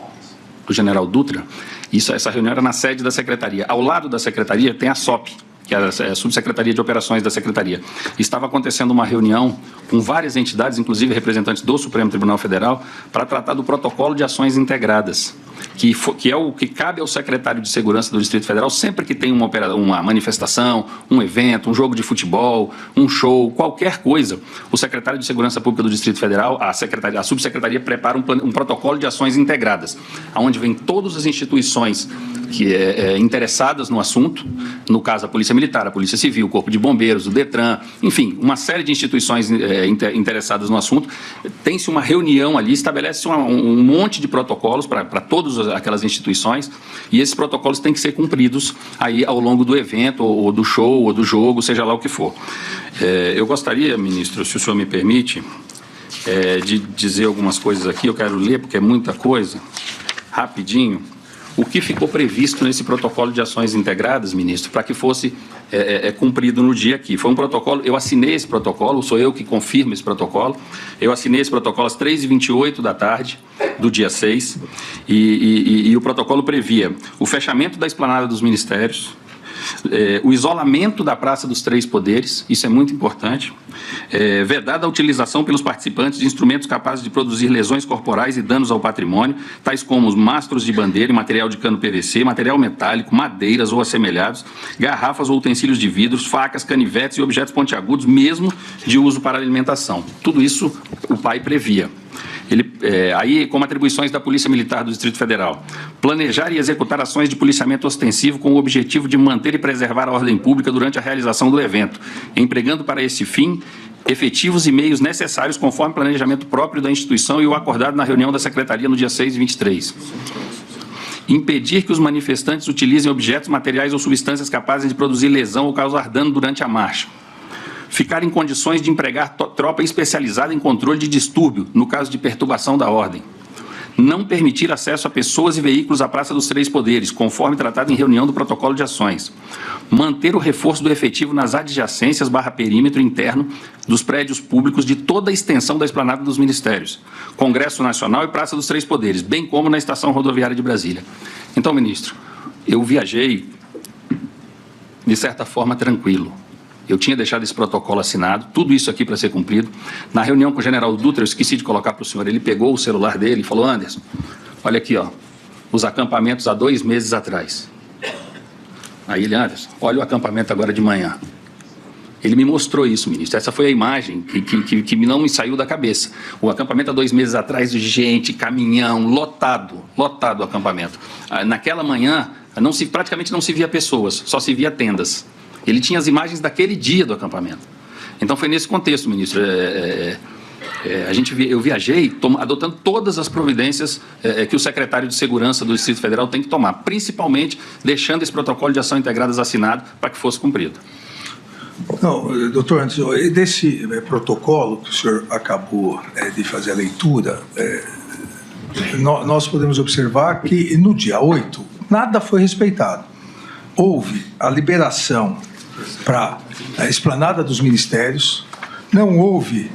general Dutra, essa reunião era na sede da Secretaria. Ao lado da Secretaria tem a SOP, que é a Subsecretaria de Operações da Secretaria. Estava acontecendo uma reunião com várias entidades, inclusive representantes do Supremo Tribunal Federal, para tratar do protocolo de ações integradas, que é o que cabe ao secretário de Segurança do Distrito Federal sempre que tem uma manifestação, um evento, um jogo de futebol, um show, qualquer coisa. O secretário de Segurança Pública do Distrito Federal, a subsecretaria prepara um protocolo de ações integradas, onde vem todas as instituições interessadas no assunto, no caso a Polícia Militar, a Polícia Civil, o Corpo de Bombeiros, o Detran, enfim, uma série de instituições interessadas no assunto. Tem-se uma reunião ali, estabelece um monte de protocolos para todas aquelas instituições, e esses protocolos têm que ser cumpridos aí ao longo do evento, ou do show, ou do jogo, seja lá o que for. Eu gostaria, ministro, se o senhor me permite, de dizer algumas coisas aqui, eu quero ler, porque é muita coisa, rapidinho. O que ficou previsto nesse protocolo de ações integradas, ministro, para que fosse cumprido no dia aqui? Foi um protocolo, eu assinei esse protocolo, sou eu que confirmo esse protocolo, eu assinei esse protocolo às 3h28 da tarde do dia 6, e o protocolo previa o fechamento da esplanada dos ministérios, o isolamento da Praça dos Três Poderes, isso é muito importante, vedada a utilização pelos participantes de instrumentos capazes de produzir lesões corporais e danos ao patrimônio, tais como os mastros de bandeira e material de cano PVC, material metálico, madeiras ou assemelhados, garrafas ou utensílios de vidros, facas, canivetes e objetos pontiagudos, mesmo de uso para alimentação. Tudo isso o PAI previa. Aí, como atribuições da Polícia Militar do Distrito Federal, planejar e executar ações de policiamento ostensivo com o objetivo de manter e preservar a ordem pública durante a realização do evento, empregando para esse fim efetivos e meios necessários conforme o planejamento próprio da instituição e o acordado na reunião da Secretaria no dia 6 e 23. Impedir que os manifestantes utilizem objetos, materiais ou substâncias capazes de produzir lesão ou causar dano durante a marcha. Ficar em condições de empregar tropa especializada em controle de distúrbio, no caso de perturbação da ordem. Não permitir acesso a pessoas e veículos à Praça dos Três Poderes, conforme tratado em reunião do protocolo de ações. Manter o reforço do efetivo nas adjacências /perímetro interno dos prédios públicos de toda a extensão da esplanada dos ministérios, Congresso Nacional e Praça dos Três Poderes, bem como na Estação Rodoviária de Brasília. Então, ministro, eu viajei, de certa forma, tranquilo. Eu tinha deixado esse protocolo assinado, tudo isso aqui para ser cumprido. Na reunião com o general Dutra, eu esqueci de colocar para o senhor, ele pegou o celular dele e falou: Anderson, olha aqui, ó, os acampamentos há 2 meses atrás. Aí ele: Anderson, olha o acampamento agora de manhã. Ele me mostrou isso, ministro. Essa foi a imagem que não me saiu da cabeça. O acampamento há 2 meses atrás, gente, caminhão, lotado o acampamento. Naquela manhã, praticamente não se via pessoas, só se via tendas. Ele tinha as imagens daquele dia do acampamento. Então, foi nesse contexto, ministro. Eu viajei adotando todas as providências que o secretário de Segurança do Distrito Federal tem que tomar, principalmente deixando esse protocolo de ação integradas assinado para que fosse cumprido. Não, doutor Anderson, desse protocolo que o senhor acabou de fazer a leitura, nós podemos observar que no dia 8 nada foi respeitado. Houve a liberação para a esplanada dos ministérios, não houve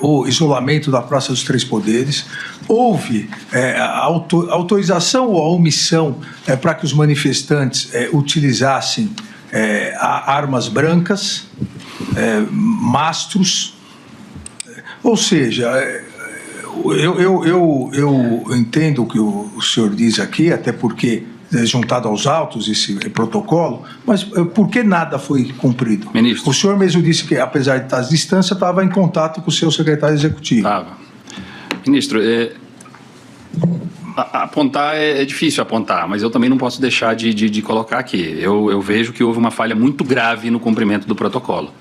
o isolamento da Praça dos Três Poderes, houve a autorização ou a omissão para que os manifestantes utilizassem armas brancas, mastros, ou seja, eu entendo o que o senhor diz aqui, até porque juntado aos autos esse protocolo, mas por que nada foi cumprido? Ministro. O senhor mesmo disse que, apesar de estar à distância, estava em contato com o seu secretário executivo. Estava. Ministro, Apontar é difícil apontar, mas eu também não posso deixar de colocar aqui. Eu vejo que houve uma falha muito grave no cumprimento do protocolo.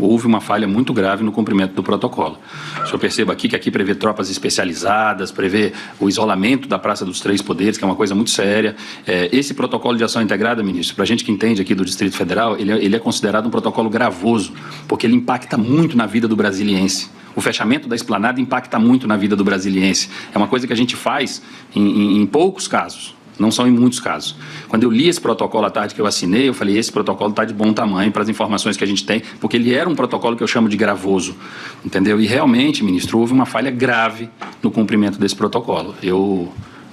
Houve uma falha muito grave no cumprimento do protocolo. O senhor perceba aqui que aqui prevê tropas especializadas, prevê o isolamento da Praça dos Três Poderes, que é uma coisa muito séria. Esse protocolo de ação integrada, ministro, para a gente que entende aqui do Distrito Federal, ele é considerado um protocolo gravoso, porque ele impacta muito na vida do brasiliense. O fechamento da esplanada impacta muito na vida do brasiliense. É uma coisa que a gente faz em poucos casos. Não são em muitos casos. Quando eu li esse protocolo à tarde que eu assinei, eu falei, esse protocolo está de bom tamanho para as informações que a gente tem, porque ele era um protocolo que eu chamo de gravoso, entendeu? E realmente, ministro, houve uma falha grave no cumprimento desse protocolo.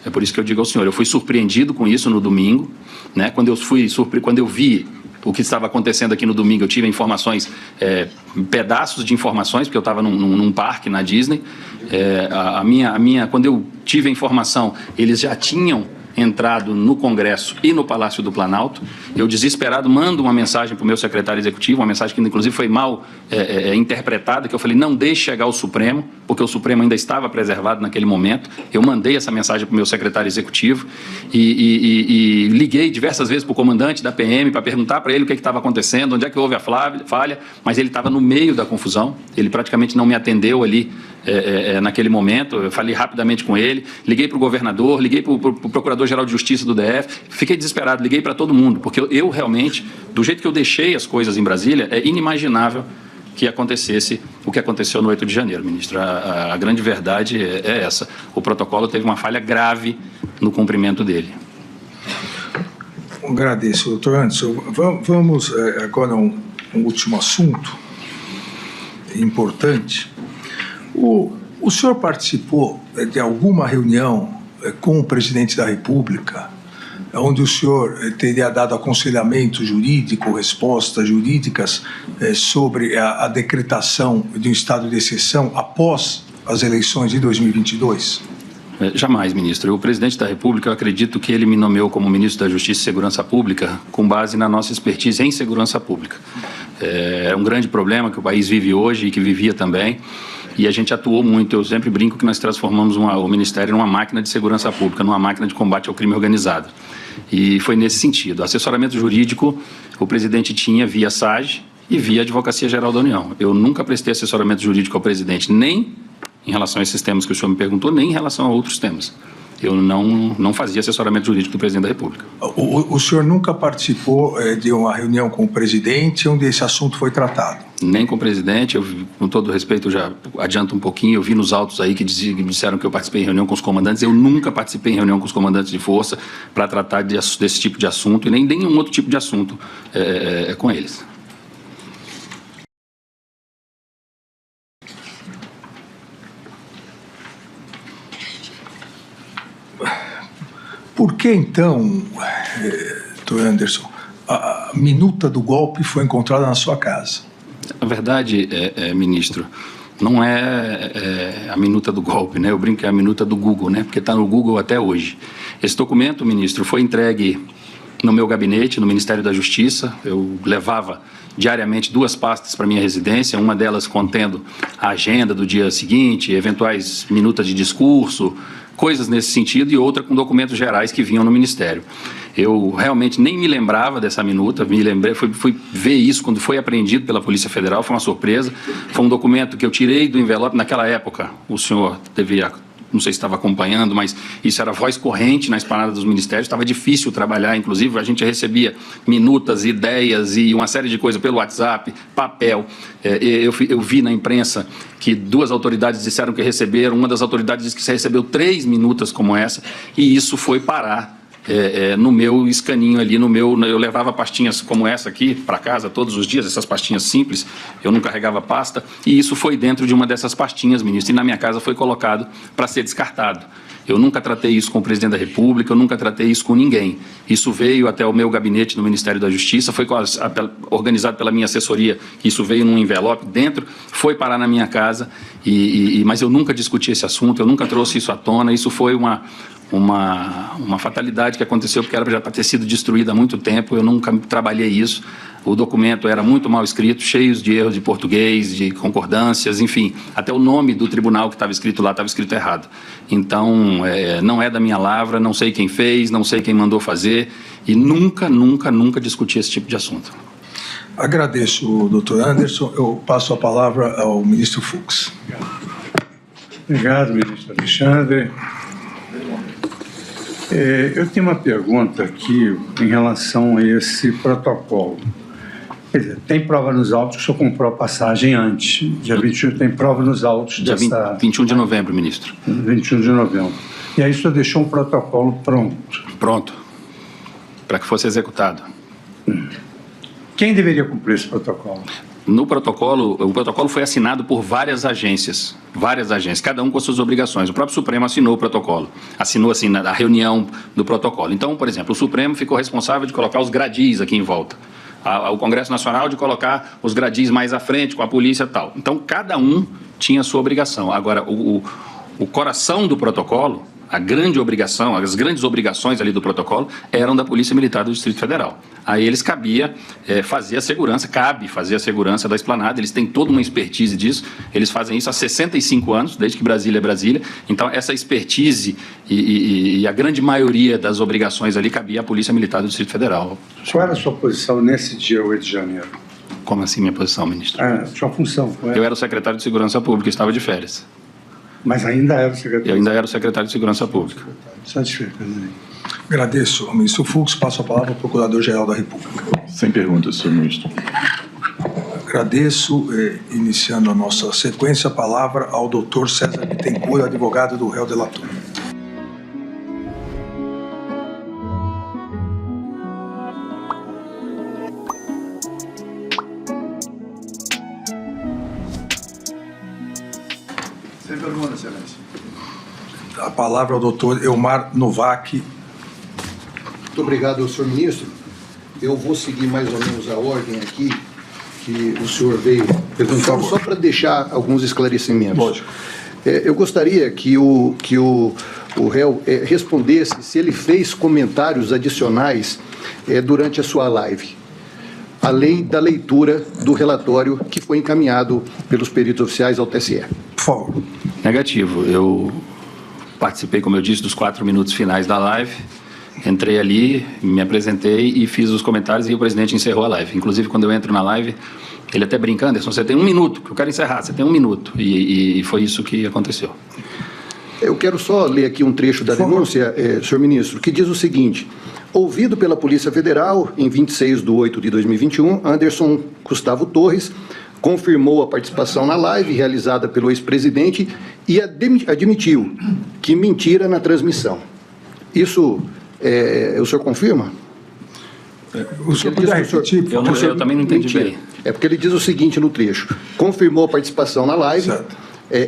É por isso que eu digo ao senhor, eu fui surpreendido com isso no domingo, né? Quando eu vi o que estava acontecendo aqui no domingo, eu tive informações, pedaços de informações, porque eu estava num parque na Disney. Quando eu tive a informação, eles já tinham entrado no Congresso e no Palácio do Planalto. Eu, desesperado, mando uma mensagem para o meu secretário executivo, uma mensagem que, inclusive, foi mal interpretada, que eu falei, não deixe chegar ao Supremo, porque o Supremo ainda estava preservado naquele momento. Eu mandei essa mensagem para o meu secretário executivo e liguei diversas vezes para o comandante da PM para perguntar para ele o que estava acontecendo, onde é que houve a falha, mas ele estava no meio da confusão, ele praticamente não me atendeu ali naquele momento. Eu falei rapidamente com ele, liguei para o governador, liguei para o Procurador-Geral de Justiça do DF, fiquei desesperado, liguei para todo mundo, porque eu realmente, do jeito que eu deixei as coisas em Brasília, é inimaginável que acontecesse o que aconteceu no 8 de janeiro, ministro. A grande verdade é essa. O protocolo teve uma falha grave no cumprimento dele. Agradeço, doutor Anderson. Vamos agora a um último assunto importante. O senhor participou de alguma reunião com o presidente da República, onde o senhor teria dado aconselhamento jurídico, respostas jurídicas sobre a decretação de um estado de exceção após as eleições de 2022? Jamais, ministro. O presidente da República, eu acredito que ele me nomeou como ministro da Justiça e Segurança Pública com base na nossa expertise em segurança pública. É um grande problema que o país vive hoje e que vivia também. E a gente atuou muito. Eu sempre brinco que nós transformamos o Ministério numa máquina de segurança pública, numa máquina de combate ao crime organizado. E foi nesse sentido. Assessoramento jurídico, o presidente tinha via SAGE e via Advocacia Geral da União. Eu nunca prestei assessoramento jurídico ao presidente, nem em relação a esses temas que o senhor me perguntou, nem em relação a outros temas. Eu não fazia assessoramento jurídico do presidente da República. O senhor nunca participou de uma reunião com o presidente onde esse assunto foi tratado? Nem com o presidente. Eu, com todo respeito, eu já adianto um pouquinho. Eu vi nos autos aí que disseram que eu participei em reunião com os comandantes. Eu nunca participei em reunião com os comandantes de força para tratar desse tipo de assunto e nem nenhum outro tipo de assunto com eles. Por que, então, doutor Anderson, a minuta do golpe foi encontrada na sua casa? A verdade, ministro, não é a minuta do golpe, né? Eu brinco que é a minuta do Google, né? Porque está no Google até hoje. Esse documento, ministro, foi entregue no meu gabinete, no Ministério da Justiça. Eu levava diariamente 2 pastas para minha residência, uma delas contendo a agenda do dia seguinte, eventuais minutas de discurso, coisas nesse sentido, e outra com documentos gerais que vinham no Ministério. Eu realmente nem me lembrava dessa minuta, fui ver isso quando foi apreendido pela Polícia Federal, foi uma surpresa. Foi um documento que eu tirei do envelope naquela época. O senhor deveria, não sei se estava acompanhando, mas isso era voz corrente na esplanada dos ministérios, estava difícil trabalhar, inclusive a gente recebia minutas, ideias e uma série de coisas pelo WhatsApp, papel. Eu vi na imprensa que 2 autoridades disseram que receberam, uma das autoridades disse que você recebeu 3 minutas como essa, e isso foi parar no meu escaninho ali, eu levava pastinhas como essa aqui para casa todos os dias, essas pastinhas simples, eu não carregava pasta, e isso foi dentro de uma dessas pastinhas, ministro, e na minha casa foi colocado para ser descartado. Eu nunca tratei isso com o presidente da República, eu nunca tratei isso com ninguém. Isso veio até o meu gabinete no Ministério da Justiça, foi organizado pela minha assessoria, isso veio num envelope dentro, foi parar na minha casa, mas eu nunca discuti esse assunto, eu nunca trouxe isso à tona. Isso foi uma fatalidade que aconteceu, porque era já para ter sido destruída há muito tempo. Eu nunca trabalhei isso. O documento era muito mal escrito, cheio de erros de português, de concordâncias, enfim. Até o nome do tribunal que estava escrito lá estava escrito errado. Então, não é da minha lavra, não sei quem fez, não sei quem mandou fazer e nunca discuti esse tipo de assunto. Agradeço, doutor Anderson. Eu passo a palavra ao ministro Fux. Obrigado, ministro Alexandre. Eu tenho uma pergunta aqui em relação a esse protocolo. Quer dizer, tem prova nos autos que o senhor comprou a passagem antes. Dia 21 tem prova nos autos Dia dessa... 21 de novembro, ministro. 21 de novembro. E aí o senhor deixou um protocolo pronto. Pronto. Para que fosse executado. Quem deveria cumprir esse protocolo? O protocolo foi assinado por várias agências, cada um com as suas obrigações. O próprio Supremo assinou o protocolo, assinou assim a reunião do protocolo. Então, por exemplo, o Supremo ficou responsável de colocar os gradis aqui em volta. O Congresso Nacional de colocar os gradis mais à frente, com a polícia e tal. Então, cada um tinha a sua obrigação. Agora, o coração do protocolo, a grande obrigação, as grandes obrigações ali do protocolo eram da Polícia Militar do Distrito Federal. A eles cabia fazer a segurança, cabe fazer a segurança da esplanada, eles têm toda uma expertise disso, eles fazem isso há 65 anos, desde que Brasília é Brasília, então essa expertise e a grande maioria das obrigações ali cabia à Polícia Militar do Distrito Federal. Qual era a sua posição nesse dia 8 de janeiro? Como assim minha posição, ministro? Sua função. Eu era o secretário de Segurança Pública, estava de férias. Mas ainda era o secretário? Eu ainda era o secretário de Segurança Pública. Satisfeito, né? Agradeço ao ministro Fux. Passo a palavra ao Procurador-Geral da República. Sem perguntas, senhor ministro. Agradeço, iniciando a nossa sequência, a palavra ao doutor César Bittencourt, advogado do réu delator. Sem pergunta, excelência. A palavra ao doutor Elmar Novak. Muito obrigado, senhor ministro. Eu vou seguir mais ou menos a ordem aqui que o senhor veio perguntando, só para deixar alguns esclarecimentos. Lógico. Eu gostaria que o réu respondesse se ele fez comentários adicionais durante a sua live, além da leitura do relatório que foi encaminhado pelos peritos oficiais ao TSE. Por favor. Negativo. Eu participei, como eu disse, dos 4 minutos finais da live. Entrei ali, me apresentei e fiz os comentários e o presidente encerrou a live. Inclusive, quando eu entro na live, ele até brinca, Anderson, você tem 1 minuto, que eu quero encerrar, você tem 1 minuto. E foi isso que aconteceu. Eu quero só ler aqui um trecho da denúncia, senhor ministro, que diz o seguinte: ouvido pela Polícia Federal, em 26 de 8 de 2021, Anderson Gustavo Torres confirmou a participação na live realizada pelo ex-presidente e admitiu que mentira na transmissão. Isso, o senhor confirma? O senhor podia repetir? Eu também não entendi Mentira. bem. É porque ele diz o seguinte no trecho: confirmou a participação na live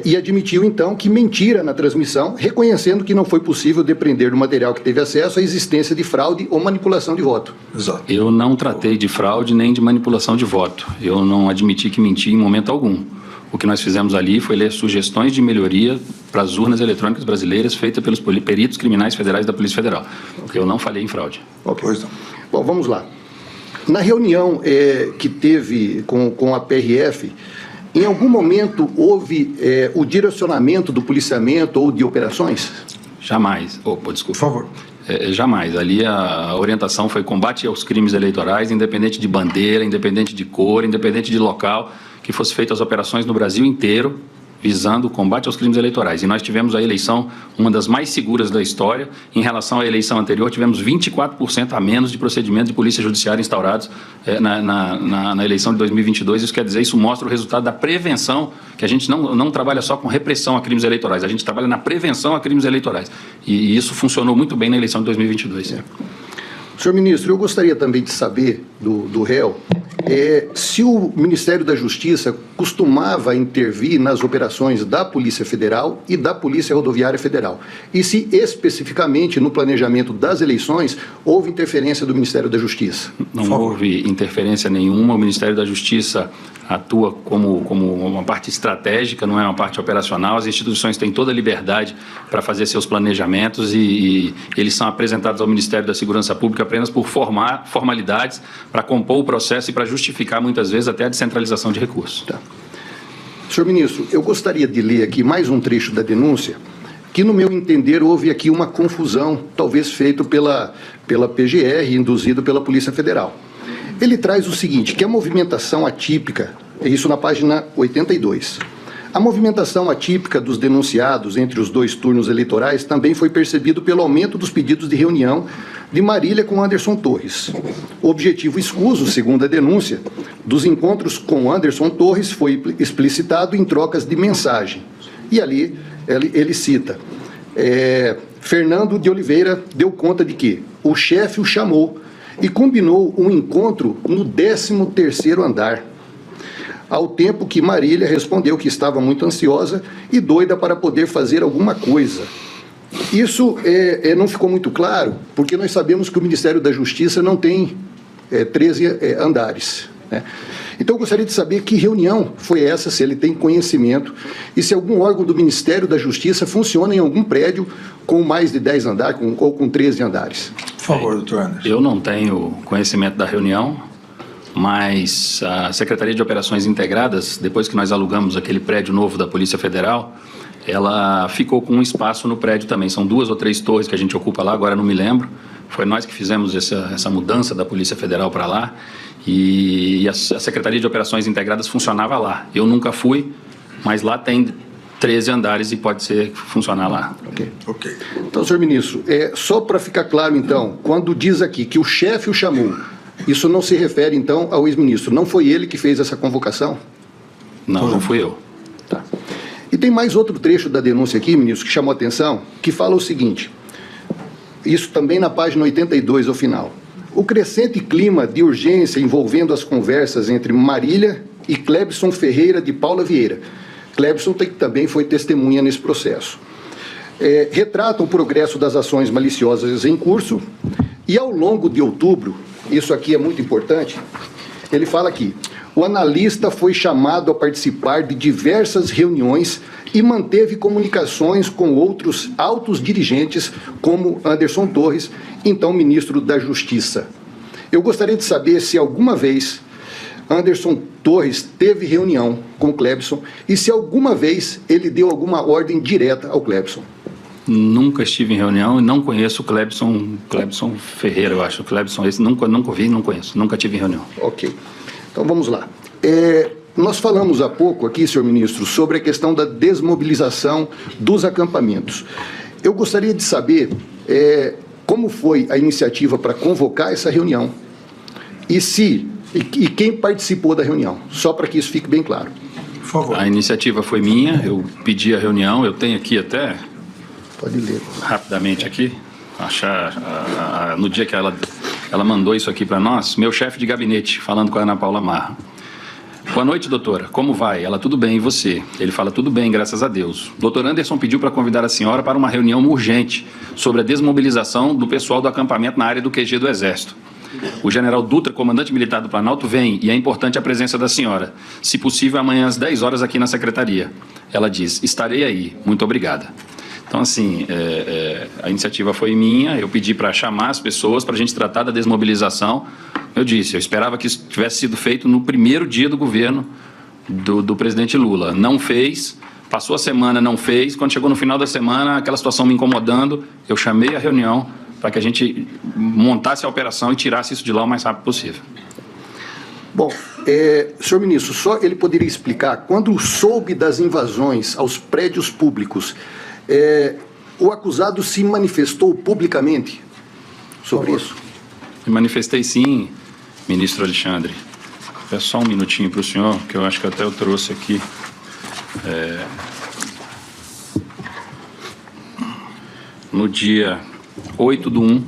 e admitiu, então, que mentira na transmissão, reconhecendo que não foi possível depreender do material que teve acesso a existência de fraude ou manipulação de voto. Exato. Eu não tratei de fraude nem de manipulação de voto. Eu não admiti que menti em momento algum. O que nós fizemos ali foi ler sugestões de melhoria para as urnas eletrônicas brasileiras feitas pelos peritos criminais federais da Polícia Federal. Eu não falei em fraude. Pois não. Bom, vamos lá. Na reunião que teve com a PRF, em algum momento houve o direcionamento do policiamento ou de operações? Jamais. Desculpa. Por favor. Jamais. Ali a orientação foi combate aos crimes eleitorais, independente de bandeira, independente de cor, independente de local, que fosse feitas as operações no Brasil inteiro, visando o combate aos crimes eleitorais. E nós tivemos a eleição, uma das mais seguras da história. Em relação à eleição anterior, tivemos 24% a menos de procedimentos de polícia judiciária instaurados na eleição de 2022. Isso quer dizer, isso mostra o resultado da prevenção, que a gente não trabalha só com repressão a crimes eleitorais, a gente trabalha na prevenção a crimes eleitorais. E isso funcionou muito bem na eleição de 2022. Senhor ministro, eu gostaria também de saber do réu se o Ministério da Justiça costumava intervir nas operações da Polícia Federal e da Polícia Rodoviária Federal, e se especificamente no planejamento das eleições houve interferência do Ministério da Justiça. Não houve interferência nenhuma. O Ministério da Justiça atua como uma parte estratégica, não é uma parte operacional. As instituições têm toda a liberdade para fazer seus planejamentos e eles são apresentados ao Ministério da Segurança Pública apenas por formalidades para compor o processo e para justificar, muitas vezes, até a descentralização de recursos. Tá. Senhor ministro, eu gostaria de ler aqui mais um trecho da denúncia, que, no meu entender, houve aqui uma confusão, talvez feito pela PGR, induzido pela Polícia Federal. Ele traz o seguinte, que a movimentação atípica, isso na página 82, a movimentação atípica dos denunciados entre os 2 turnos eleitorais também foi percebido pelo aumento dos pedidos de reunião de Marília com Anderson Torres. O objetivo escuso, segundo a denúncia, dos encontros com Anderson Torres foi explicitado em trocas de mensagem. E ali ele cita, Fernando de Oliveira deu conta de que o chefe o chamou e combinou um encontro no 13º andar, ao tempo que Marília respondeu que estava muito ansiosa e doida para poder fazer alguma coisa. Isso não ficou muito claro, porque nós sabemos que o Ministério da Justiça não tem 13 andares, né? Então, eu gostaria de saber que reunião foi essa, se ele tem conhecimento, e se algum órgão do Ministério da Justiça funciona em algum prédio com mais de 10 andares ou com 13 andares. Por favor, doutor Anderson. Eu não tenho conhecimento da reunião, mas a Secretaria de Operações Integradas, depois que nós alugamos aquele prédio novo da Polícia Federal, ela ficou com um espaço no prédio também. São 2 ou 3 torres que a gente ocupa lá, agora não me lembro. Foi nós que fizemos essa mudança da Polícia Federal para lá. E a Secretaria de Operações Integradas funcionava lá. Eu nunca fui, mas lá tem 13 andares e pode ser funcionar lá. Ok. Então, senhor ministro, só para ficar claro, então, quando diz aqui que o chefe o chamou, isso não se refere, então, ao ex-ministro. Não foi ele que fez essa convocação? Não fui eu. Tá. E tem mais outro trecho da denúncia aqui, ministro, que chamou a atenção, que fala o seguinte, isso também na página 82, ao final. O crescente clima de urgência envolvendo as conversas entre Marília e Clebson Ferreira de Paula Vieira. Clebson também foi testemunha nesse processo. Retratam o progresso das ações maliciosas em curso e, ao longo de outubro, isso aqui é muito importante, ele fala aqui, o analista foi chamado a participar de diversas reuniões e manteve comunicações com outros altos dirigentes, como Anderson Torres, então ministro da Justiça. Eu gostaria de saber se alguma vez Anderson Torres teve reunião com Clebson e se alguma vez ele deu alguma ordem direta ao Clebson. Nunca estive em reunião e não conheço o Clebson Ferreira, eu acho. O Clebson, esse nunca vi, não conheço. Nunca tive em reunião. Ok. Então vamos lá. Nós falamos há pouco aqui, senhor ministro, sobre a questão da desmobilização dos acampamentos. Eu gostaria de saber como foi a iniciativa para convocar essa reunião e quem participou da reunião, só para que isso fique bem claro. Por favor. A iniciativa foi minha, eu pedi a reunião, eu tenho aqui até... Pode ler. Rapidamente aqui, achar no dia que ela mandou isso aqui para nós, meu chefe de gabinete, falando com a Ana Paula Marra. Boa noite, doutora. Como vai? Ela, tudo bem, e você? Ele fala, tudo bem, graças a Deus. Doutor Anderson pediu para convidar a senhora para uma reunião urgente sobre a desmobilização do pessoal do acampamento na área do QG do Exército. O general Dutra, comandante militar do Planalto, vem e é importante a presença da senhora. Se possível, amanhã às 10 horas aqui na secretaria. Ela diz, estarei aí. Muito obrigada. Então, assim, a iniciativa foi minha, eu pedi para chamar as pessoas para a gente tratar da desmobilização. Eu disse, eu esperava que isso tivesse sido feito no primeiro dia do governo do presidente Lula. Não fez, passou a semana, não fez. Quando chegou no final da semana, aquela situação me incomodando, eu chamei a reunião para que a gente montasse a operação e tirasse isso de lá o mais rápido possível. Bom, senhor ministro, só ele poderia explicar, quando soube das invasões aos prédios públicos, o acusado se manifestou publicamente sobre isso? Me manifestei sim, ministro Alexandre. É só um minutinho para o senhor, que eu acho que até eu trouxe aqui. No dia 8/1,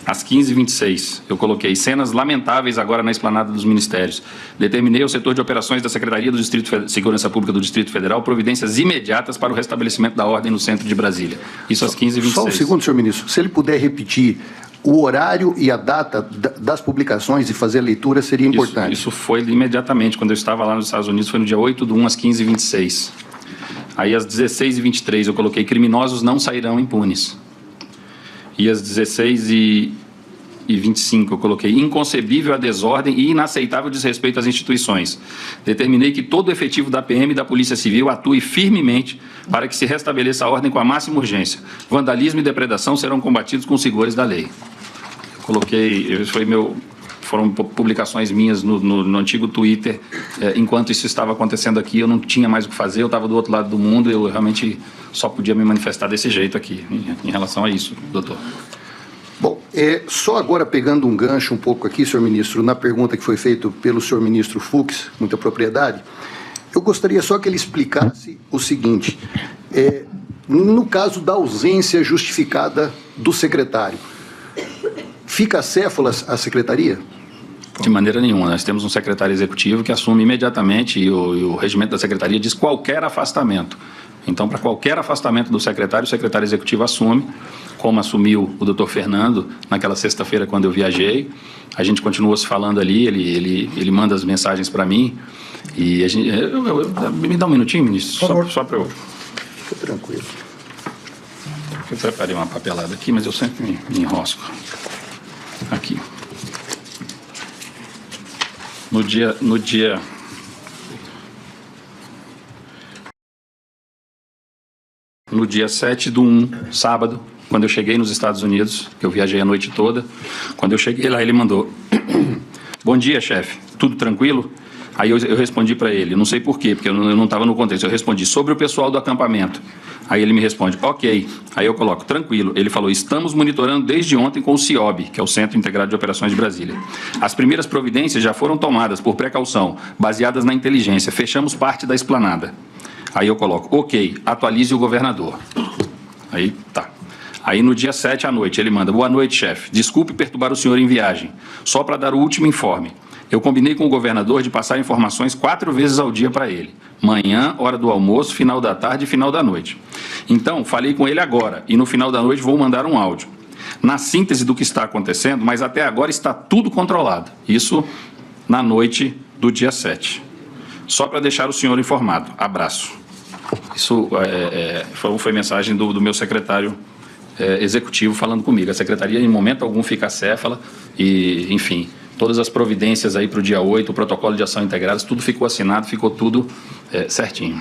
às 15h26, eu coloquei cenas lamentáveis agora na esplanada dos ministérios. Determinei ao setor de operações da Secretaria do Distrito de Segurança Pública do Distrito Federal providências imediatas para o restabelecimento da ordem no centro de Brasília. Isso às 15h26. Só um segundo, senhor ministro. Se ele puder repetir o horário e a data das publicações e fazer a leitura, seria importante. Isso foi imediatamente. Quando eu estava lá nos Estados Unidos, foi no dia 8/1, às 15h26. Aí, às 16h23, eu coloquei: criminosos não sairão impunes. E às 16h25, eu coloquei: inconcebível a desordem e inaceitável desrespeito às instituições. Determinei que todo o efetivo da PM e da Polícia Civil atue firmemente para que se restabeleça a ordem com a máxima urgência. Vandalismo e depredação serão combatidos com os rigores da lei. Eu coloquei, foram publicações minhas no antigo Twitter. Enquanto isso estava acontecendo aqui, eu não tinha mais o que fazer, eu estava do outro lado do mundo, eu realmente só podia me manifestar desse jeito aqui, em relação a isso, doutor. Bom, só agora pegando um gancho um pouco aqui, senhor ministro, na pergunta que foi feita pelo senhor ministro Fux, muita propriedade, eu gostaria só que ele explicasse o seguinte: no caso da ausência justificada do secretário, fica acéfala a secretaria? De maneira nenhuma. Nós temos um secretário executivo que assume imediatamente, e o regimento da secretaria diz qualquer afastamento. Então, para qualquer afastamento do secretário, o secretário executivo assume, como assumiu o doutor Fernando naquela sexta-feira quando eu viajei. A gente continua se falando ali, ele manda as mensagens para mim. E a gente, me dá um minutinho, ministro, só para eu... Fica tranquilo. Eu preparei uma papelada aqui, mas eu sempre me enrosco. Aqui. No dia 7/1, sábado, quando eu cheguei nos Estados Unidos, que eu viajei a noite toda, quando eu cheguei lá, ele mandou: bom dia, chefe, tudo tranquilo? Aí eu respondi para ele, não sei por quê, porque eu não estava no contexto, eu respondi: sobre o pessoal do acampamento. Aí ele me responde: ok. Aí eu coloco: tranquilo. Ele falou: estamos monitorando desde ontem com o CIOB, que é o Centro Integrado de Operações de Brasília. As primeiras providências já foram tomadas por precaução, baseadas na inteligência. Fechamos parte da esplanada. Aí eu coloco: ok, atualize o governador. Aí tá. Aí no dia 7 à noite ele manda: boa noite, chefe. Desculpe perturbar o senhor em viagem. Só para dar o último informe. Eu combinei com o governador de passar informações 4 vezes ao dia para ele. Manhã, hora do almoço, final da tarde e final da noite. Então, falei com ele agora e no final da noite vou mandar um áudio. Na síntese do que está acontecendo, mas até agora está tudo controlado. Isso na noite do dia 7. Só para deixar o senhor informado. Abraço. Isso foi mensagem do meu secretário executivo falando comigo. A secretaria, em momento algum, fica acéfala e, enfim... Todas as providências aí para o dia 8, o protocolo de ação integradas, tudo ficou assinado, ficou tudo certinho.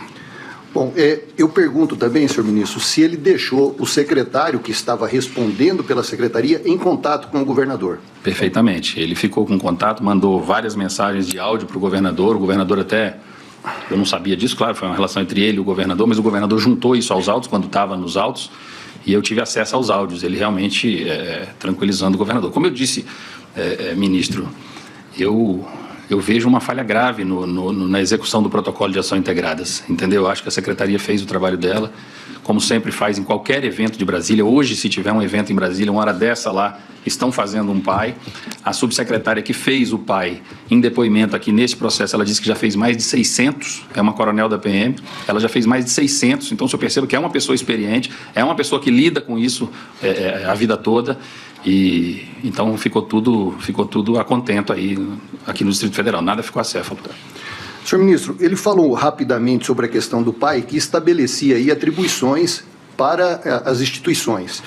Bom, eu pergunto também, senhor ministro, se ele deixou o secretário que estava respondendo pela secretaria em contato com o governador. Perfeitamente. Ele ficou com contato, mandou várias mensagens de áudio para o governador até... Eu não sabia disso, claro, foi uma relação entre ele e o governador, mas o governador juntou isso aos autos quando estava nos autos e eu tive acesso aos áudios, ele realmente tranquilizando o governador. Como eu disse... ministro, eu vejo uma falha grave na execução do protocolo de ação integradas, entendeu? Eu acho que a secretaria fez o trabalho dela, como sempre faz em qualquer evento de Brasília. Hoje, se tiver um evento em Brasília, uma hora dessa lá, estão fazendo um PAI. A subsecretária que fez o PAI em depoimento aqui nesse processo, ela disse que já fez mais de 600, é uma coronel da PM, ela já fez mais de 600, então se eu percebo que é uma pessoa experiente, é uma pessoa que lida com isso a vida toda. E então ficou tudo a contento aí aqui no Distrito Federal, nada ficou acéfalo. Senhor ministro, ele falou rapidamente sobre a questão do PAI, que estabelecia aí atribuições para as instituições.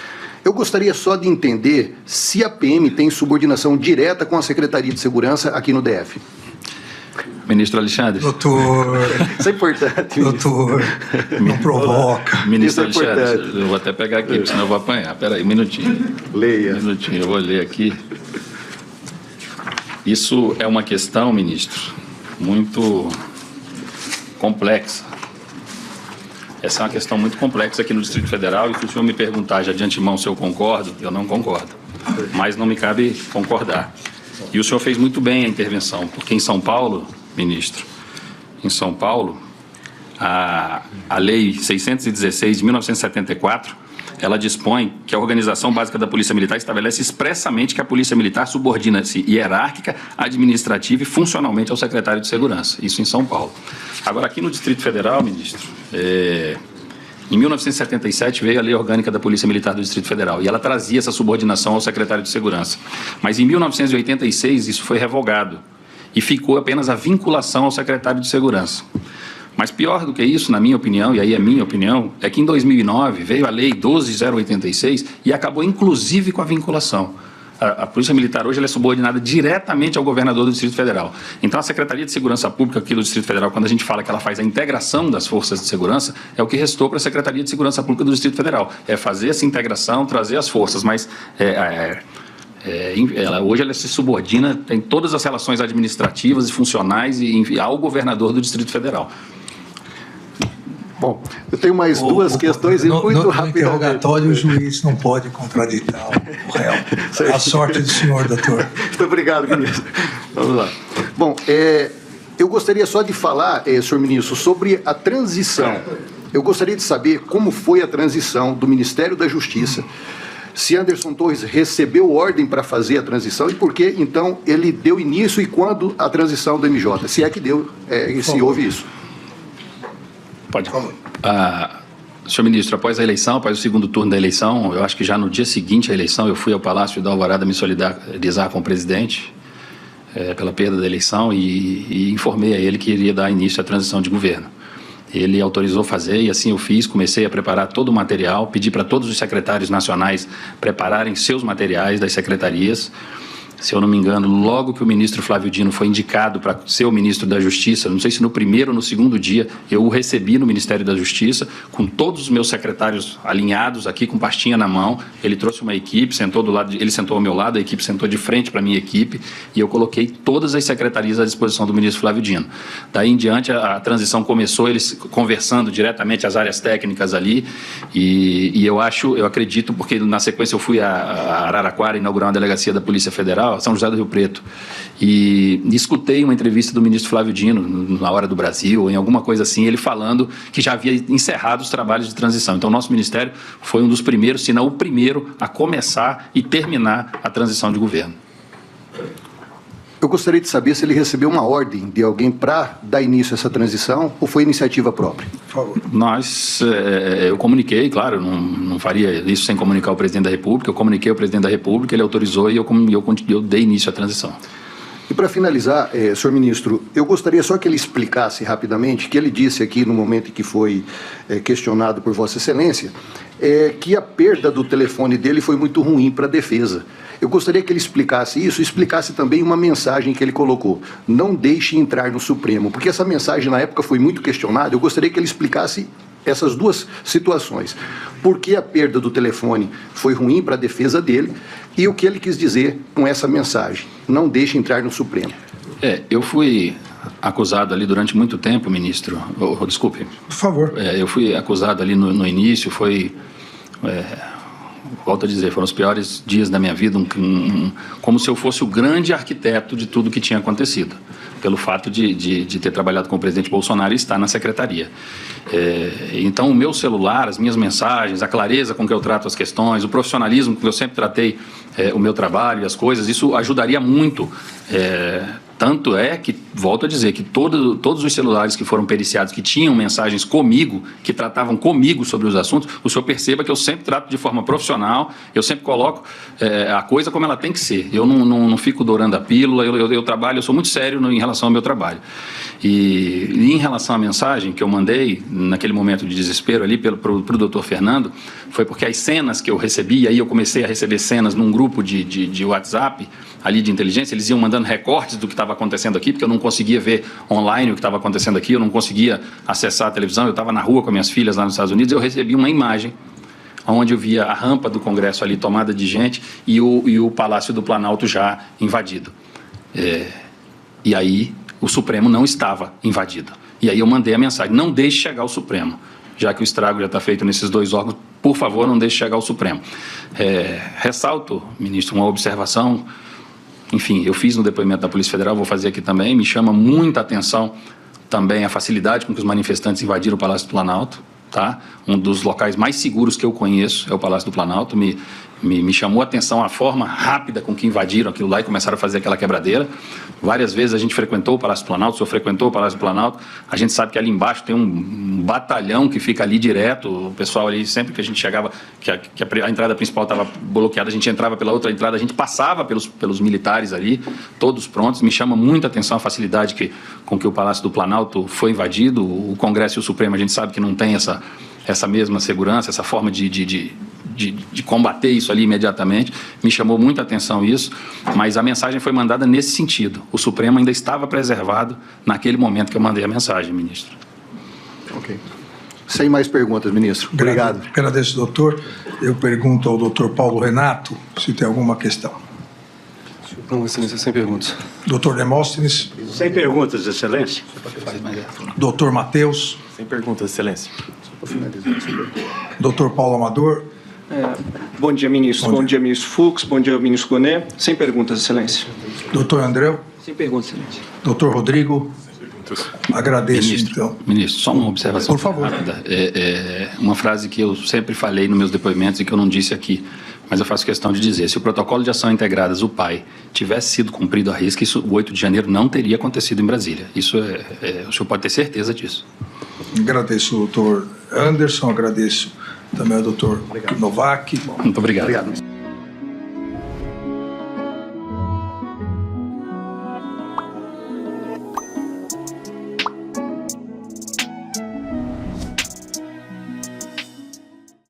Eu gostaria só de entender se a PM tem subordinação direta com a Secretaria de Segurança aqui no DF. Ministro Alexandre. Doutor... Isso é importante. Doutor, não provoca. Ministro Alexandre, eu vou até pegar aqui, senão eu vou apanhar. Espera aí, um minutinho. Leia. Um minutinho, eu vou ler aqui. Isso é uma questão, ministro, muito complexa. Essa é uma questão muito complexa aqui no Distrito Federal e se o senhor me perguntar já de antemão se eu concordo, eu não concordo. Mas não me cabe concordar. E o senhor fez muito bem a intervenção, porque em São Paulo, ministro, em São Paulo, a Lei 616 de 1974, ela dispõe que a organização básica da Polícia Militar estabelece expressamente que a Polícia Militar subordina-se hierárquica, administrativa e funcionalmente ao secretário de Segurança. Isso em São Paulo. Agora, aqui no Distrito Federal, ministro, em 1977 veio a Lei Orgânica da Polícia Militar do Distrito Federal e ela trazia essa subordinação ao secretário de Segurança. Mas em 1986 isso foi revogado e ficou apenas a vinculação ao secretário de Segurança. Mas pior do que isso, na minha opinião, e aí é minha opinião, é que em 2009 veio a Lei 12.086 e acabou inclusive com a vinculação. A Polícia Militar hoje ela é subordinada diretamente ao governador do Distrito Federal. Então, a Secretaria de Segurança Pública aqui do Distrito Federal, quando a gente fala que ela faz a integração das forças de segurança, é o que restou para a Secretaria de Segurança Pública do Distrito Federal. É fazer essa integração, trazer as forças, mas hoje ela se subordina, tem todas as relações administrativas e funcionais ao governador do Distrito Federal. Bom, eu tenho mais duas questões e muito rapidamente. No interrogatório, o juiz não pode contraditar o réu. A sorte do senhor, doutor. Muito obrigado, ministro. Vamos lá. Bom, eu gostaria só de falar, senhor ministro, sobre a transição. Eu gostaria de saber como foi a transição do Ministério da Justiça, se Anderson Torres recebeu ordem para fazer a transição e por que, então, ele deu início e quando a transição do MJ, se é que deu, se houve isso. Pode. Senhor ministro, após a eleição, após o segundo turno da eleição, eu acho que já no dia seguinte à eleição, eu fui ao Palácio da Alvorada me solidarizar com o presidente pela perda da eleição e informei a ele que iria dar início à transição de governo. Ele autorizou fazer e assim eu fiz, comecei a preparar todo o material, pedi para todos os secretários nacionais prepararem seus materiais das secretarias. Se eu não me engano, logo que o ministro Flávio Dino foi indicado para ser o ministro da Justiça, não sei se no primeiro ou no segundo dia, eu o recebi no Ministério da Justiça, com todos os meus secretários alinhados aqui, com pastinha na mão. Ele trouxe uma equipe, ele sentou ao meu lado, a equipe sentou de frente para a minha equipe, e eu coloquei todas as secretarias à disposição do ministro Flávio Dino. Daí em diante, a transição começou, eles conversando diretamente as áreas técnicas ali, e eu acredito, porque na sequência eu fui a Araraquara inaugurar uma delegacia da Polícia Federal, São José do Rio Preto, e escutei uma entrevista do ministro Flávio Dino, na Hora do Brasil, em alguma coisa assim, ele falando que já havia encerrado os trabalhos de transição. Então, o nosso ministério foi um dos primeiros, se não o primeiro, a começar e terminar a transição de governo. Eu gostaria de saber se ele recebeu uma ordem de alguém para dar início a essa transição ou foi iniciativa própria. Por favor. Eu comuniquei, claro, não faria isso sem comunicar ao presidente da República, eu comuniquei ao presidente da República, ele autorizou e eu dei início à transição. E para finalizar, senhor ministro, eu gostaria só que ele explicasse rapidamente, que ele disse aqui no momento em que foi questionado por Vossa Excelência, que a perda do telefone dele foi muito ruim para a defesa. Eu gostaria que ele explicasse isso e explicasse também uma mensagem que ele colocou. Não deixe entrar no Supremo, porque essa mensagem na época foi muito questionada. Eu gostaria que ele explicasse essas duas situações. Por que a perda do telefone foi ruim para a defesa dele e o que ele quis dizer com essa mensagem. Não deixe entrar no Supremo. Eu fui acusado ali durante muito tempo, ministro. Desculpe. Por favor. Eu fui acusado ali no início, volto a dizer, foram os piores dias da minha vida, como se eu fosse o grande arquiteto de tudo que tinha acontecido, pelo fato de ter trabalhado com o presidente Bolsonaro e estar na secretaria. Então, o meu celular, as minhas mensagens, a clareza com que eu trato as questões, o profissionalismo com que eu sempre tratei o meu trabalho e as coisas, isso ajudaria muito. Tanto é que, volto a dizer, que todos os celulares que foram periciados, que tinham mensagens comigo, que tratavam comigo sobre os assuntos, o senhor perceba que eu sempre trato de forma profissional, eu sempre coloco a coisa como ela tem que ser. Eu não fico dourando a pílula, eu trabalho, eu sou muito sério em relação ao meu trabalho. E em relação à mensagem que eu mandei, naquele momento de desespero ali, para o doutor Fernando, foi porque as cenas que eu recebi, aí eu comecei a receber cenas num grupo de WhatsApp, ali de inteligência, eles iam mandando recortes do que estava acontecendo aqui, porque eu não conseguia ver online o que estava acontecendo aqui, eu não conseguia acessar a televisão, eu estava na rua com minhas filhas lá nos Estados Unidos, eu recebi uma imagem onde eu via a rampa do Congresso ali tomada de gente e o Palácio do Planalto já invadido. E aí o Supremo não estava invadido. E aí eu mandei a mensagem, não deixe chegar ao Supremo, já que o estrago já está feito nesses dois órgãos, por favor, não deixe chegar ao Supremo. Ressalto, ministro, uma observação. Enfim, eu fiz no depoimento da Polícia Federal, vou fazer aqui também, me chama muita atenção também a facilidade com que os manifestantes invadiram o Palácio do Planalto. tá? Um dos locais mais seguros que eu conheço é o Palácio do Planalto. Me chamou a atenção a forma rápida com que invadiram aquilo lá e começaram a fazer aquela quebradeira. Várias vezes a gente frequentou o Palácio do Planalto, o senhor frequentou o Palácio do Planalto. A gente sabe que ali embaixo tem um batalhão que fica ali direto. O pessoal ali, sempre que a gente chegava, que a entrada principal estava bloqueada, a gente entrava pela outra entrada, a gente passava pelos militares ali, todos prontos. Me chama muita atenção a facilidade com que o Palácio do Planalto foi invadido. O Congresso e o Supremo, a gente sabe que não tem essa mesma segurança, essa forma de combater isso ali imediatamente. Me chamou muita atenção isso, mas a mensagem foi mandada nesse sentido. O Supremo ainda estava preservado naquele momento que eu mandei a mensagem, ministro. Ok. Sem mais perguntas, ministro. Obrigado. Agradeço, doutor. Eu pergunto ao doutor Paulo Renato se tem alguma questão. Não, excelência, sem perguntas. Doutor Demóstenes. Sem perguntas, excelência. Doutor Matheus. Sem perguntas, excelência. Doutor Paulo Amador. Bom dia, ministro. Bom dia, ministro Fux. Bom dia, ministro Gonet. Sem perguntas, excelência. Doutor André. Sem perguntas, excelência. Doutor Rodrigo. Agradeço, Ministro, então. Ministro, só uma observação Por favor. rápida. Uma frase que eu sempre falei nos meus depoimentos e que eu não disse aqui, mas eu faço questão de dizer. Se o protocolo de ação integradas, o PAI, tivesse sido cumprido à risca, o 8 de janeiro não teria acontecido em Brasília. Isso o senhor pode ter certeza disso. Agradeço ao doutor Anderson, agradeço também ao doutor Novak. Muito obrigado. Obrigado.